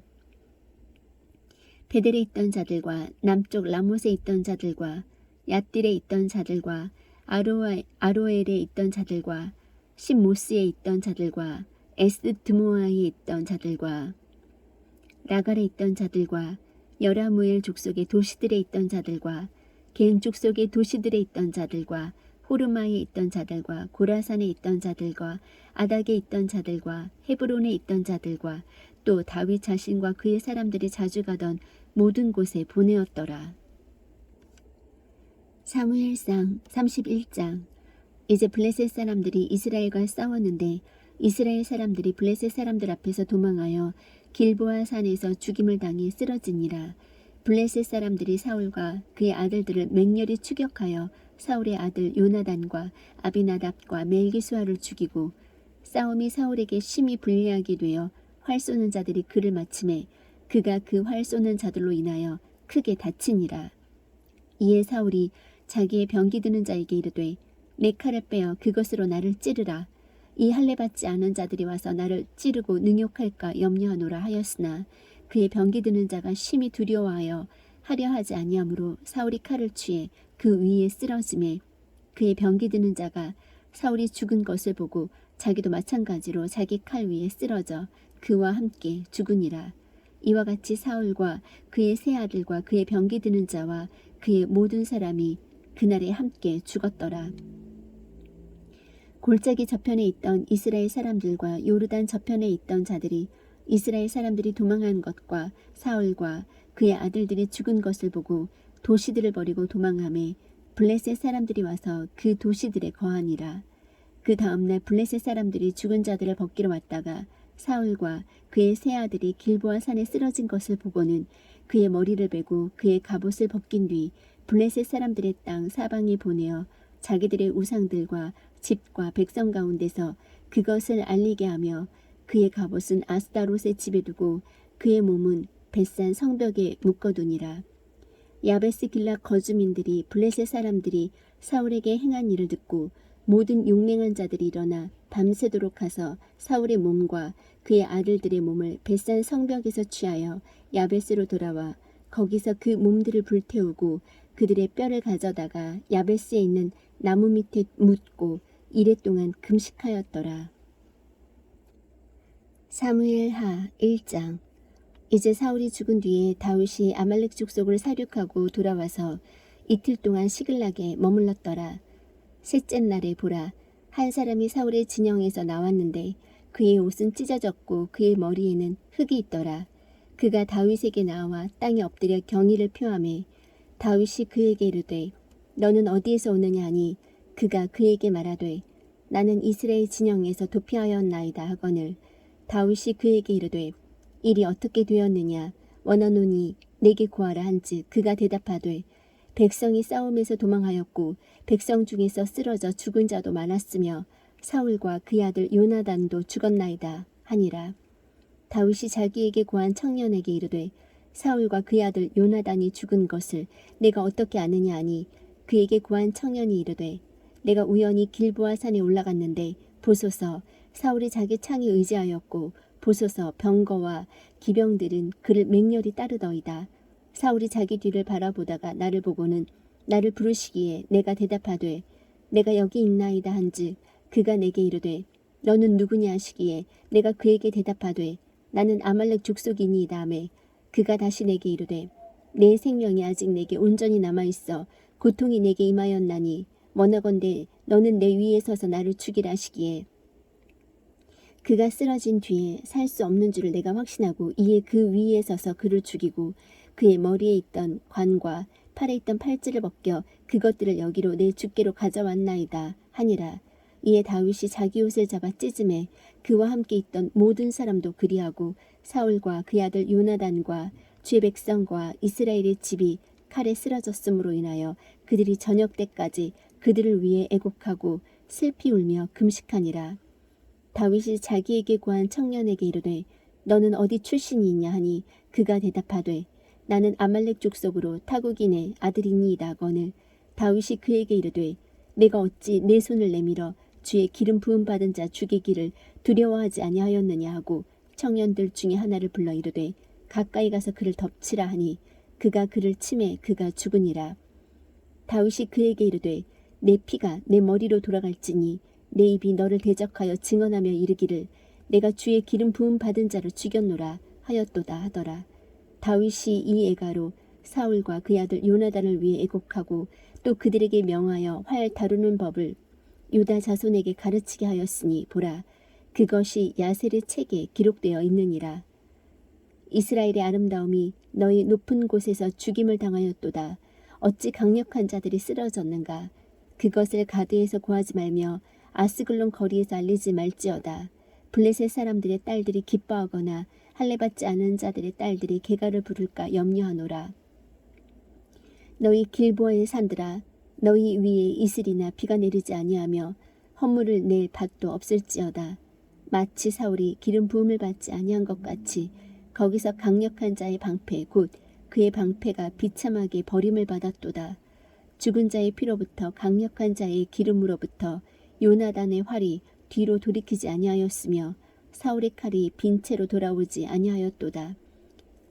베델에 있던 자들과 남쪽 라못에 있던 자들과 얏딜에 있던 자들과 아로엘에 있던 자들과 신모스에 있던 자들과 에스드모아에 있던 자들과 라갈에 있던 자들과 여라무엘 족속의 도시들에 있던 자들과 겐 족속의 도시들에 있던 자들과 호르마에 있던 자들과 고라산에 있던 자들과 아닥에 있던 자들과 헤브론에 있던 자들과 또 다윗 자신과 그의 사람들이 자주 가던 모든 곳에 보내었더라. 사무엘상 31장. 이제 블레셋 사람들이 이스라엘과 싸웠는데 이스라엘 사람들이 블레셋 사람들 앞에서 도망하여 길보아 산에서 죽임을 당해 쓰러지니라. 블레셋 사람들이 사울과 그의 아들들을 맹렬히 추격하여 사울의 아들 요나단과 아비나답과 멜기수아를 죽이고 싸움이 사울에게 심히 불리하게 되어 활 쏘는 자들이 그를 맞침에 그가 그 활 쏘는 자들로 인하여 크게 다치니라. 이에 사울이 자기의 병기 드는 자에게 이르되 내 칼을 빼어 그것으로 나를 찌르라. 이 할례 받지 않은 자들이 와서 나를 찌르고 능욕할까 염려하노라 하였으나 그의 병기 드는 자가 심히 두려워하여 하려 하지 아니하므로 사울이 칼을 취해 그 위에 쓰러짐에 그의 병기 드는 자가 사울이 죽은 것을 보고 자기도 마찬가지로 자기 칼 위에 쓰러져 그와 함께 죽으니라. 이와 같이 사울과 그의 세 아들과 그의 병기 드는 자와 그의 모든 사람이 그날에 함께 죽었더라. 골짜기 저편에 있던 이스라엘 사람들과 요르단 저편에 있던 자들이 이스라엘 사람들이 도망한 것과 사울과 그의 아들들이 죽은 것을 보고 도시들을 버리고 도망하매 블레셋 사람들이 와서 그 도시들에 거하니라. 그 다음날 블레셋 사람들이 죽은 자들을 벗기러 왔다가 사울과 그의 세 아들이 길보아 산에 쓰러진 것을 보고는 그의 머리를 베고 그의 갑옷을 벗긴 뒤 블레셋 사람들의 땅 사방에 보내어 자기들의 우상들과 집과 백성 가운데서 그것을 알리게 하며 그의 갑옷은 아스타롯의 집에 두고 그의 몸은 벳산 성벽에 묶어두니라. 야베스 길라 거주민들이 블레셋 사람들이 사울에게 행한 일을 듣고 모든 용맹한 자들이 일어나 밤새도록 가서 사울의 몸과 그의 아들들의 몸을 벳산 성벽에서 취하여 야베스로 돌아와 거기서 그 몸들을 불태우고 그들의 뼈를 가져다가 야베스에 있는 나무 밑에 묻고 이레 동안 금식하였더라. 사무엘하 1장. 이제 사울이 죽은 뒤에 다윗이 아말렉 족속을 사륙하고 돌아와서 이틀 동안 시글락에 머물렀더라. 셋째 날에 보라, 한 사람이 사울의 진영에서 나왔는데 그의 옷은 찢어졌고 그의 머리에는 흙이 있더라. 그가 다윗에게 나와 땅에 엎드려 경의를 표하매 다윗이 그에게 이르되 너는 어디에서 오느냐 하니 그가 그에게 말하되 나는 이스라엘 진영에서 도피하였나이다 하거늘 다윗이 그에게 이르되 일이 어떻게 되었느냐 원하노니 내게 구하라 한즉 그가 대답하되 백성이 싸움에서 도망하였고 백성 중에서 쓰러져 죽은 자도 많았으며 사울과 그의 아들 요나단도 죽었나이다 하니라. 다윗이 자기에게 구한 청년에게 이르되 사울과 그의 아들 요나단이 죽은 것을 내가 어떻게 아느냐 하니 그에게 구한 청년이 이르되 내가 우연히 길보아 산에 올라갔는데 보소서 사울이 자기 창에 의지하였고 보소서 병거와 기병들은 그를 맹렬히 따르더이다. 사울이 자기 뒤를 바라보다가 나를 보고는 나를 부르시기에 내가 대답하되 내가 여기 있나이다 한즉 그가 내게 이르되 너는 누구냐 하시기에 내가 그에게 대답하되 나는 아말렉 족속이니이다 하매 그가 다시 내게 이르되 내 생명이 아직 내게 온전히 남아있어 고통이 내게 임하였나니 원하건대 너는 내 위에 서서 나를 죽이라 하시기에 그가 쓰러진 뒤에 살 수 없는 줄을 내가 확신하고 이에 그 위에 서서 그를 죽이고 그의 머리에 있던 관과 팔에 있던 팔찌를 벗겨 그것들을 여기로 내 주께로 가져왔나이다 하니라. 이에 다윗이 자기 옷을 잡아 찢음에 그와 함께 있던 모든 사람도 그리하고 사울과 그의 아들 요나단과 주의 백성과 이스라엘의 집이 칼에 쓰러졌음으로 인하여 그들이 저녁 때까지 그들을 위해 애곡하고 슬피 울며 금식하니라. 다윗이 자기에게 구한 청년에게 이르되 너는 어디 출신이 있냐 하니 그가 대답하되 나는 아말렉 족속으로 타국인의 아들이니이다 하거늘 다윗이 그에게 이르되 내가 어찌 내 손을 내밀어 주의 기름 부음 받은 자 죽이기를 두려워하지 아니하였느냐 하고 청년들 중에 하나를 불러 이르되 가까이 가서 그를 덮치라 하니 그가 그를 치매 그가 죽으니라. 다윗이 그에게 이르되 내 피가 내 머리로 돌아갈지니 내 입이 너를 대적하여 증언하며 이르기를 내가 주의 기름 부음 받은 자를 죽였노라 하였도다 하더라. 다윗이 이 애가로 사울과 그의 아들 요나단을 위해 애곡하고 또 그들에게 명하여 활 다루는 법을 유다 자손에게 가르치게 하였으니 보라, 그것이 야셀의 책에 기록되어 있느니라. 이스라엘의 아름다움이 너희 높은 곳에서 죽임을 당하였도다. 어찌 강력한 자들이 쓰러졌는가. 그것을 가드에서 고하지 말며 아스글론 거리에서 알리지 말지어다. 블레셋 사람들의 딸들이 기뻐하거나 할례받지 않은 자들의 딸들이 계가를 부를까 염려하노라. 너희 길보아의 산들아, 너희 위에 이슬이나 비가 내리지 아니하며 헌물을 낼 밭도 없을지어다. 마치 사울이 기름 부음을 받지 아니한 것 같이 거기서 강력한 자의 방패 곧 그의 방패가 비참하게 버림을 받았도다. 죽은 자의 피로부터 강력한 자의 기름으로부터 요나단의 활이 뒤로 돌이키지 아니하였으며 사울의 칼이 빈 채로 돌아오지 아니하였도다.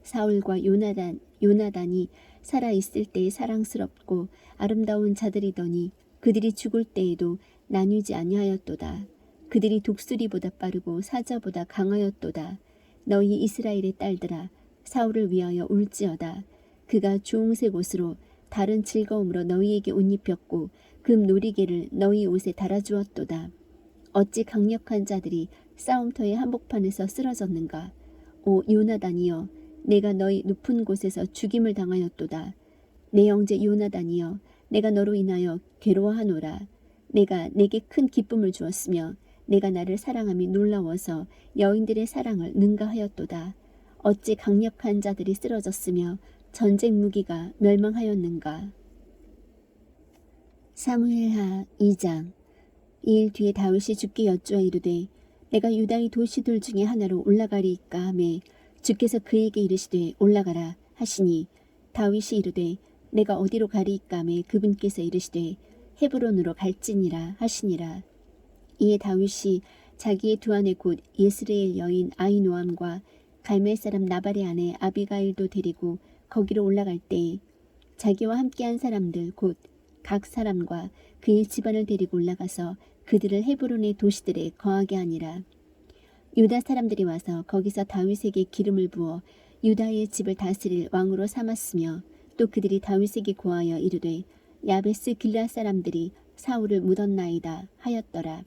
사울과 요나단이 살아있을 때에 사랑스럽고 아름다운 자들이더니 그들이 죽을 때에도 나뉘지 아니하였도다. 그들이 독수리보다 빠르고 사자보다 강하였도다. 너희 이스라엘의 딸들아, 사울을 위하여 울지어다. 그가 주홍색 옷으로 다른 즐거움으로 너희에게 옷 입혔고 금 놀이개를 너희 옷에 달아주었도다. 어찌 강력한 자들이 싸움터의 한복판에서 쓰러졌는가. 오 요나단이여, 내가 너희 높은 곳에서 죽임을 당하였도다. 내 형제 요나단이여, 내가 너로 인하여 괴로워하노라. 내가 내게 큰 기쁨을 주었으며 내가 나를 사랑함이 놀라워서 여인들의 사랑을 능가하였도다. 어찌 강력한 자들이 쓰러졌으며 전쟁 무기가 멸망하였는가. 사무엘하 2장. 이일 뒤에 다윗이 주께 여쭈어 이르되 내가 유다의 도시들 중에 하나로 올라가리이까 하매 주께서 그에게 이르시되 올라가라 하시니 다윗이 이르되 내가 어디로 가리이까 하매 그분께서 이르시되 헤브론으로 갈지니라 하시니라. 이에 다윗이 자기의 두 아내 곧 예스레엘 여인 아히노암과 갈멜 사람 나발의 아내 아비가일도 데리고 거기로 올라갈 때에 자기와 함께한 사람들 곧 각 사람과 그의 집안을 데리고 올라가서 그들을 헤브론의 도시들에 거하게 하니라. 유다 사람들이 와서 거기서 다윗에게 기름을 부어 유다의 집을 다스릴 왕으로 삼았으며 또 그들이 다윗에게 고하여 이르되 야베스 길앗 사람들이 사울을 묻었나이다 하였더라.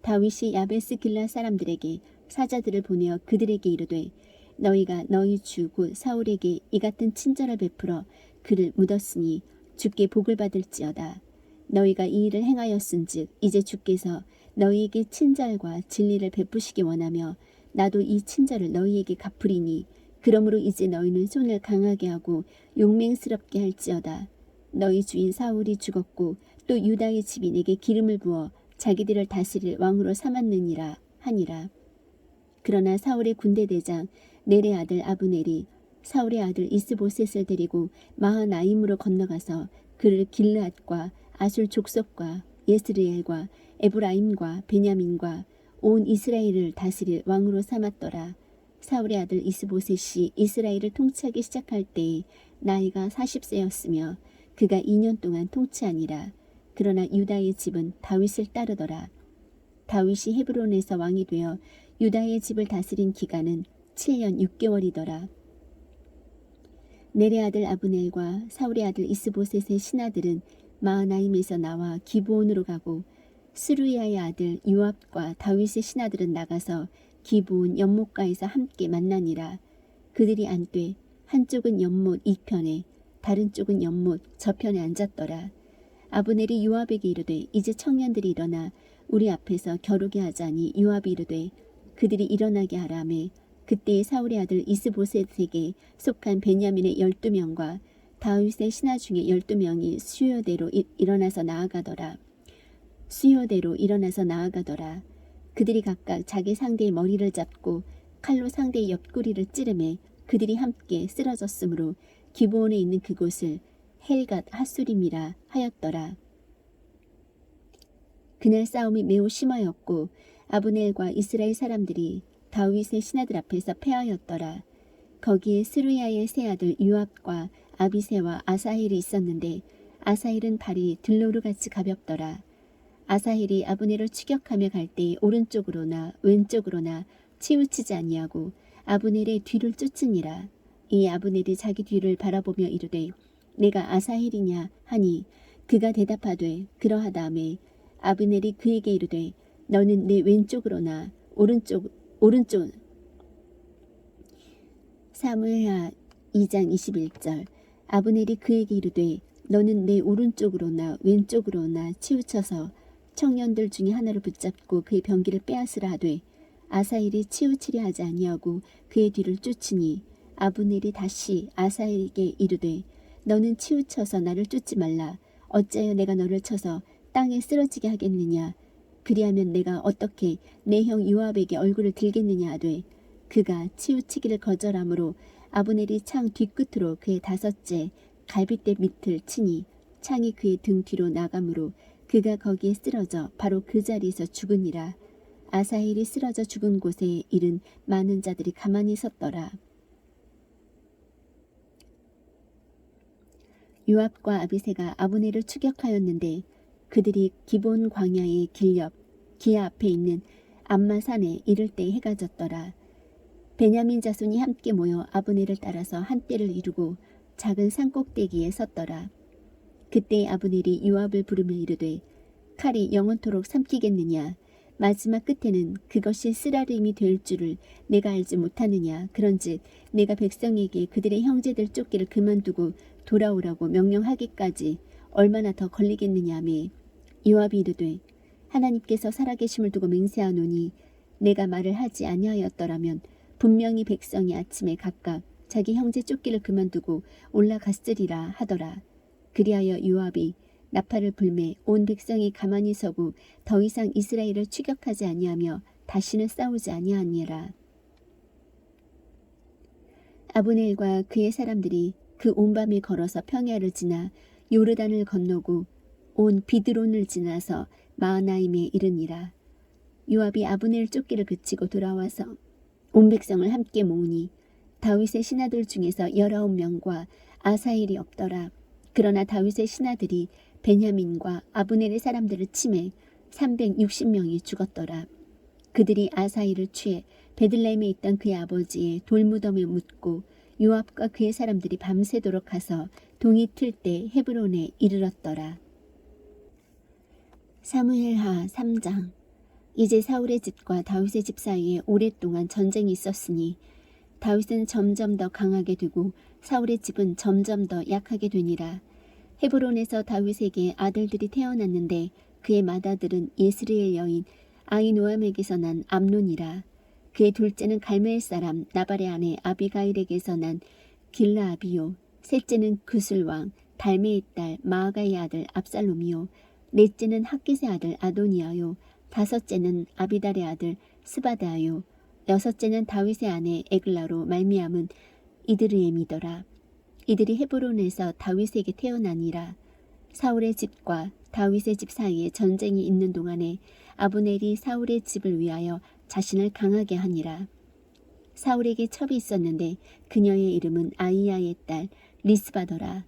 다윗이 야베스 길앗 사람들에게 사자들을 보내어 그들에게 이르되 너희가 너희 주 곧 사울에게 이 같은 친절을 베풀어 그를 묻었으니 주께 복을 받을지어다. 너희가 이 일을 행하였은즉 이제 주께서 너희에게 친절과 진리를 베푸시기 원하며 나도 이 친절을 너희에게 갚으리니 그러므로 이제 너희는 손을 강하게 하고 용맹스럽게 할지어다. 너희 주인 사울이 죽었고 또 유다의 집이 내게 기름을 부어 자기들을 다스릴 왕으로 삼았느니라 하니라. 그러나 사울의 군대 대장 넬의 아들 아브넬이 사울의 아들 이스보셋을 데리고 마하나임으로 건너가서 그를 길르앗과 아술 족속과 예스르엘과 에브라임과 베냐민과 온 이스라엘을 다스릴 왕으로 삼았더라. 사울의 아들 이스보셋이 이스라엘을 통치하기 시작할 때에 나이가 40세였으며 그가 2년 동안 통치하니라. 그러나 유다의 집은 다윗을 따르더라. 다윗이 헤브론에서 왕이 되어 유다의 집을 다스린 기간은 7년 6개월이더라. 넬의 아들 아브넬과 사울의 아들 이스보셋의 신하들은 마하나임에서 나와 기브온으로 가고 스루야의 아들 요압과 다윗의 신하들은 나가서 기브온 연못가에서 함께 만나니라. 그들이 안되 한쪽은 연못 이편에 다른 쪽은 연못 저편에 앉았더라. 아브넬이 요압에게 이르되 이제 청년들이 일어나 우리 앞에서 겨루게 하자니 요압이 이르되 그들이 일어나게 하라매 그때에 사울의 아들 이스보셋에게 속한 베냐민의 12명과 다윗의 신하 중에 12명이 수요대로 일어나서 나아가더라. 그들이 각각 자기 상대의 머리를 잡고 칼로 상대의 옆구리를 찌르매 그들이 함께 쓰러졌으므로 기브온에 있는 그곳을 헬갓 핫수림이라 하였더라. 그날 싸움이 매우 심하였고 아브넬과 이스라엘 사람들이 다윗의 신하들 앞에서 패하였더라. 거기에 스루야의 세 아들 요압과 아비새와 아사헬이 있었는데 아사헬은 발이 들노루같이 가볍더라. 아사헬이 아브넬을 추격하며 갈 때에 오른쪽으로나 왼쪽으로나 치우치지 아니하고 아브넬의 뒤를 쫓으니라. 이 아브넬이 자기 뒤를 바라보며 이르되 내가 아사헬이냐 하니 그가 대답하되 그러하다매 아브넬이 그에게 이르되 너는 내 왼쪽으로나 오른쪽 사무엘하 2장 21절. 아브넬이 그에게 이르되 너는 내 오른쪽으로나 왼쪽으로나 치우쳐서 청년들 중에 하나를 붙잡고 그의 병기를 빼앗으라 하되 아사엘이 치우치려 하지 아니하고 그의 뒤를 쫓으니 아브넬이 다시 아사엘에게 이르되 너는 치우쳐서 나를 쫓지 말라. 어찌하여 내가 너를 쳐서 땅에 쓰러지게 하겠느냐. 그리하면 내가 어떻게 내 형 요압에게 얼굴을 들겠느냐 하되 그가 치우치기를 거절하므로 아브넬이 창 뒤끝으로 그의 다섯째 갈빗대 밑을 치니 창이 그의 등 뒤로 나가므로 그가 거기에 쓰러져 바로 그 자리에서 죽으니라. 아사엘이 쓰러져 죽은 곳에 이른 많은 자들이 가만히 섰더라. 요압과 아비새가 아브넬을 추격하였는데 그들이 기본 광야의 기아 앞에 있는 암마산에 이를 때 해가 졌더라. 베냐민 자손이 함께 모여 아브넬을 따라서 한때를 이루고 작은 산꼭대기에 섰더라. 그때 아브넬이 요압을 부르며 이르되 칼이 영원토록 삼키겠느냐. 마지막 끝에는 그것이 쓰라림이 될 줄을 내가 알지 못하느냐. 그런즉 내가 백성에게 그들의 형제들 쫓기를 그만두고 돌아오라고 명령하기까지 얼마나 더 걸리겠느냐며 요압이 이르되 하나님께서 살아계심을 두고 맹세하노니 내가 말을 하지 아니하였더라면 분명히 백성이 아침에 각각 자기 형제 쫓기를 그만두고 올라갔으리라 하더라. 그리하여 요압이 나팔을 불매 온 백성이 가만히 서고 더 이상 이스라엘을 추격하지 아니하며 다시는 싸우지 아니하니라. 아브넬과 그의 사람들이 그 온밤에 걸어서 평야를 지나 요르단을 건너고 온 비드론을 지나서 마하나임에 이르니라. 요압이 아브넬 쫓기를 그치고 돌아와서 온 백성을 함께 모으니 다윗의 신하들 중에서 19명과 아사엘이 없더라. 그러나 다윗의 신하들이 베냐민과 아브넬의 사람들을 치매 360명이 죽었더라. 그들이 아사엘을 취해 베들레헴에 있던 그의 아버지의 돌무덤에 묻고 요압과 그의 사람들이 밤새도록 가서 동이 틀 때 헤브론에 이르렀더라. 사무엘하 3장. 이제 사울의 집과 다윗의 집 사이에 오랫동안 전쟁이 있었으니 다윗은 점점 더 강하게 되고 사울의 집은 점점 더 약하게 되니라. 헤브론에서 다윗에게 아들들이 태어났는데 그의 맏아들은 예스리엘 여인 아히노암에게서 난 암논이라. 그의 둘째는 갈멜 사람 나발의 아내 아비가일에게서 난 길라아비요. 셋째는 그술 왕 달메의 딸 마아가의 아들 압살롬이요. 넷째는 학깃의 아들 아도니아요. 다섯째는 아비달의 아들 스바다요. 여섯째는 다윗의 아내 에글라로 말미암은 이드르엠이더라. 이들이 헤브론에서 다윗에게 태어나니라. 사울의 집과 다윗의 집 사이에 전쟁이 있는 동안에 아브넬이 사울의 집을 위하여 자신을 강하게 하니라. 사울에게 첩이 있었는데 그녀의 이름은 아이야의 딸 리스바더라.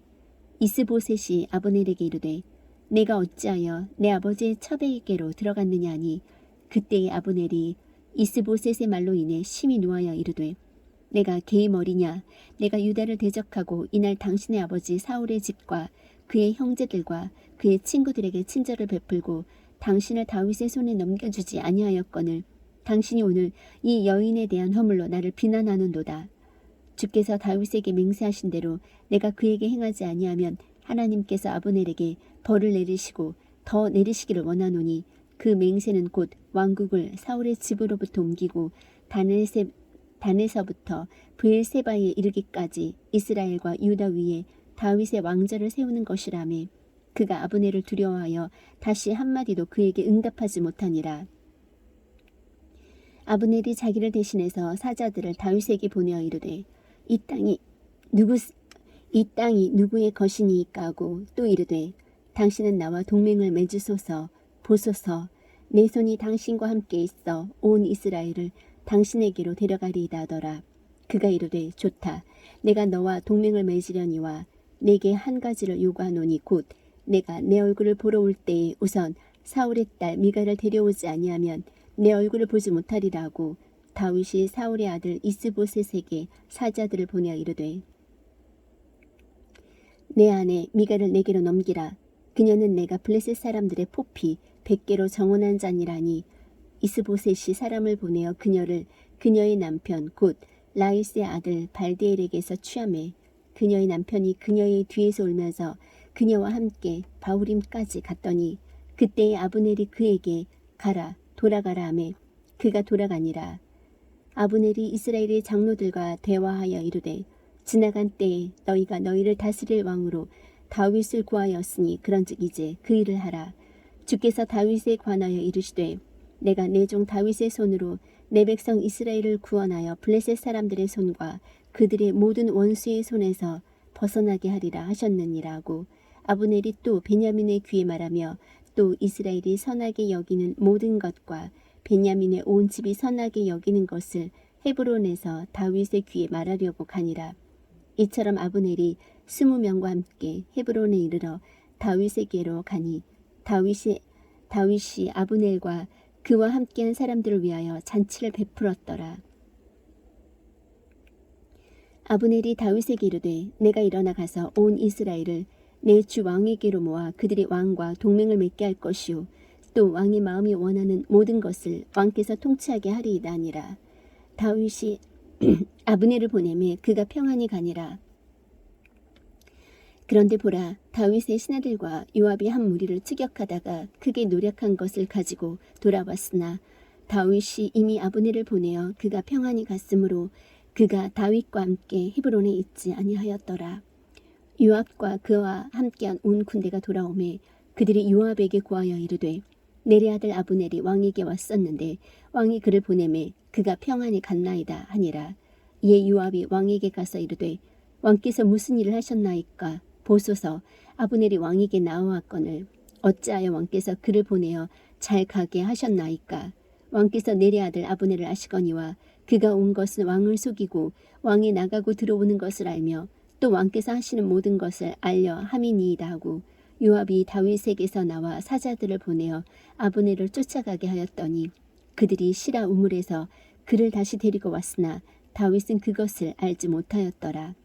이스보셋이 아브넬에게 이르되 내가 어찌하여 내 아버지의 첩에게로 들어갔느냐 하니 그때의 아브넬이 이스보셋의 말로 인해 심히 노하여 이르되 내가 개의 머리냐. 내가 유다를 대적하고 이날 당신의 아버지 사울의 집과 그의 형제들과 그의 친구들에게 친절을 베풀고 당신을 다윗의 손에 넘겨주지 아니하였거늘 당신이 오늘 이 여인에 대한 허물로 나를 비난하는도다. 주께서 다윗에게 맹세하신 대로 내가 그에게 행하지 아니하면 하나님께서 아브넬에게 벌을 내리시고 더 내리시기를 원하노니 그 맹세는 곧 왕국을 사울의 집으로부터 옮기고 단에서부터 브엘세바에 이르기까지 이스라엘과 유다 위에 다윗의 왕자를 세우는 것이라며 그가 아브넬을 두려워하여 다시 한마디도 그에게 응답하지 못하니라. 아브넬이 자기를 대신해서 사자들을 다윗에게 보내어 이르되 이 땅이 누구의 것이니까 하고 또 이르되 당신은 나와 동맹을 맺으소서. 보소서 내 손이 당신과 함께 있어 온 이스라엘을 당신에게로 데려가리이다 하더라. 그가 이르되 좋다. 내가 너와 동맹을 맺으려니와 내게 한 가지를 요구하노니 곧 내가 내 얼굴을 보러 올 때에 우선 사울의 딸 미갈을 데려오지 아니하면 내 얼굴을 보지 못하리라 하고 다윗이 사울의 아들 이스보셋에게 사자들을 보내어 이르되 내 아내 미갈을 내게로 넘기라. 그녀는 내가 블레셋 사람들의 포피 100개로 정원한 자니라니. 이스보셋이 사람을 보내어 그녀를 그녀의 남편 곧 라이스의 아들 발디엘에게서 취하매 그녀의 남편이 그녀의 뒤에서 울면서 그녀와 함께 바후림까지 갔더니 그때에 아브넬이 그에게 가라 돌아가라 하매 그가 돌아가니라. 아브넬이 이스라엘의 장로들과 대화하여 이르되 지나간 때에 너희가 너희를 다스릴 왕으로 다윗을 구하였으니 그런즉 이제 그 일을 하라. 주께서 다윗에 관하여 이르시되 내가 내 종 다윗의 손으로 내 백성 이스라엘을 구원하여 블레셋 사람들의 손과 그들의 모든 원수의 손에서 벗어나게 하리라 하셨느니라 하고 아브넬이 또 베냐민의 귀에 말하며 또 이스라엘이 선하게 여기는 모든 것과 베냐민의 온 집이 선하게 여기는 것을 헤브론에서 다윗의 귀에 말하려고 가니라. 이처럼 아브넬이 20명과 함께 헤브론에 이르러 다윗에게로 가니 다윗이 아브넬과 그와 함께한 사람들을 위하여 잔치를 베풀었더라. 아브넬이 다윗에게 이르되 내가 일어나 가서 온 이스라엘을 내 주 왕에게로 모아 그들이 왕과 동맹을 맺게 할 것이요 또 왕의 마음이 원하는 모든 것을 왕께서 통치하게 하리이다 하니라. 다윗이 아브넬을 보내매 그가 평안히 가니라. 그런데 보라 다윗의 신하들과 요압이 한 무리를 추격하다가 크게 노력한 것을 가지고 돌아왔으나 다윗이 이미 아브넬을 보내어 그가 평안히 갔으므로 그가 다윗과 함께 헤브론에 있지 아니하였더라. 요압과 그와 함께한 온 군대가 돌아오매 그들이 요압에게 구하여 이르되 내레 아들 아브넬이 왕에게 왔었는데 왕이 그를 보내매 그가 평안히 갔나이다 하니라. 이에 요압이 왕에게 가서 이르되 왕께서 무슨 일을 하셨나이까 보소서. 아브넬이 왕에게 나와왔거늘 어찌하여 왕께서 그를 보내어 잘 가게 하셨나이까. 왕께서 내레 아들 아브넬을 아시거니와 그가 온 것은 왕을 속이고 왕이 나가고 들어오는 것을 알며 또 왕께서 하시는 모든 것을 알려 함이니이다 하고 요압이 다윗에게서 나와 사자들을 보내어 아브넬을 쫓아가게 하였더니 그들이 시라 우물에서 그를 다시 데리고 왔으나 다윗은 그것을 알지 못하였더라.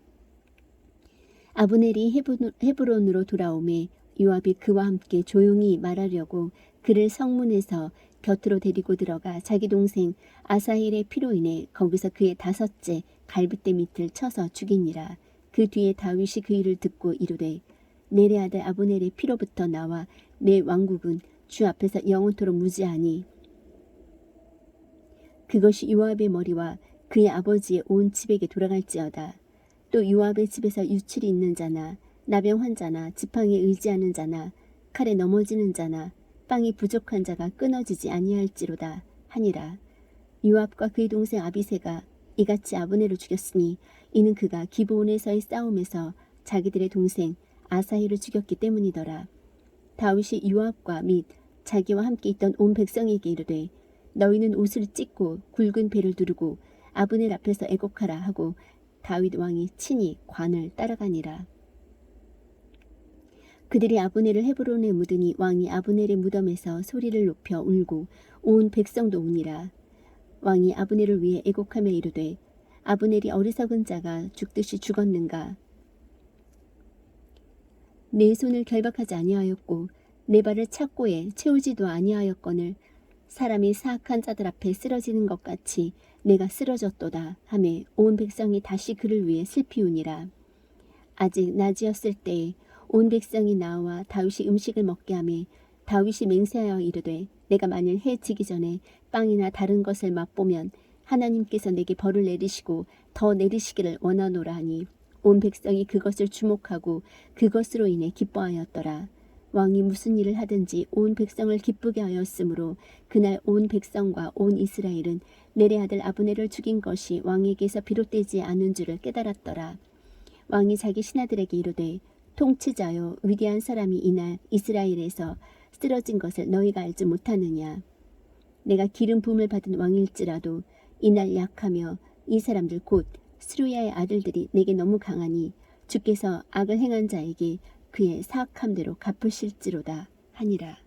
아브넬이 헤브론으로 돌아오매 요압이 그와 함께 조용히 말하려고 그를 성문에서 곁으로 데리고 들어가 자기 동생 아사헬의 피로 인해 거기서 그의 5째 갈빗대 밑을 쳐서 죽이니라. 그 뒤에 다윗이 그 일을 듣고 이르되 내레 아들 아브넬의 피로부터 나와 내 왕국은 주 앞에서 영원토록 무지하니 그것이 요압의 머리와 그의 아버지의 온 집에게 돌아갈지어다. 또 요압의 집에서 유출이 있는 자나 나병 환자나 지팡이에 의지하는 자나 칼에 넘어지는 자나 빵이 부족한 자가 끊어지지 아니할지로다 하니라. 요압과 그의 동생 아비새가 이같이 아브넬을 죽였으니 이는 그가 기브온에서의 싸움에서 자기들의 동생 아사헬을 죽였기 때문이더라. 다윗이 요압과 및 자기와 함께 있던 온 백성에게 이르되 너희는 옷을 찢고 굵은 배를 두르고 아브넬 앞에서 애곡하라 하고 다윗 왕이 친히 관을 따라가니라. 그들이 아브넬을 헤브론에 묻으니 왕이 아브넬의 무덤에서 소리를 높여 울고 온 백성도 우니라. 왕이 아브넬을 위해 애곡하며 이르되 아브넬이 어리석은 자가 죽듯이 죽었는가. 내 손을 결박하지 아니하였고 내 발을 착고에 채우지도 아니하였거늘 사람이 사악한 자들 앞에 쓰러지는 것 같이 내가 쓰러졌도다 하매 온 백성이 다시 그를 위해 슬피 우니라. 아직 낮이었을 때에 온 백성이 나와 다윗이 음식을 먹게 하매 다윗이 맹세하여 이르되 내가 만일 해 지기 전에 빵이나 다른 것을 맛보면 하나님께서 내게 벌을 내리시고 더 내리시기를 원하노라 하니 온 백성이 그것을 주목하고 그것으로 인해 기뻐하였더라. 왕이 무슨 일을 하든지 온 백성을 기쁘게 하였으므로 그날 온 백성과 온 이스라엘은 내레 아들 아브넬을 죽인 것이 왕에게서 비롯되지 않은 줄을 깨달았더라. 왕이 자기 신하들에게 이르되 통치자요 위대한 사람이 이날 이스라엘에서 쓰러진 것을 너희가 알지 못하느냐. 내가 기름 부음을 받은 왕일지라도 이날 약하며 이 사람들 곧 스루야의 아들들이 내게 너무 강하니 주께서 악을 행한 자에게 그의 사악함대로 갚으실지로다 하니라.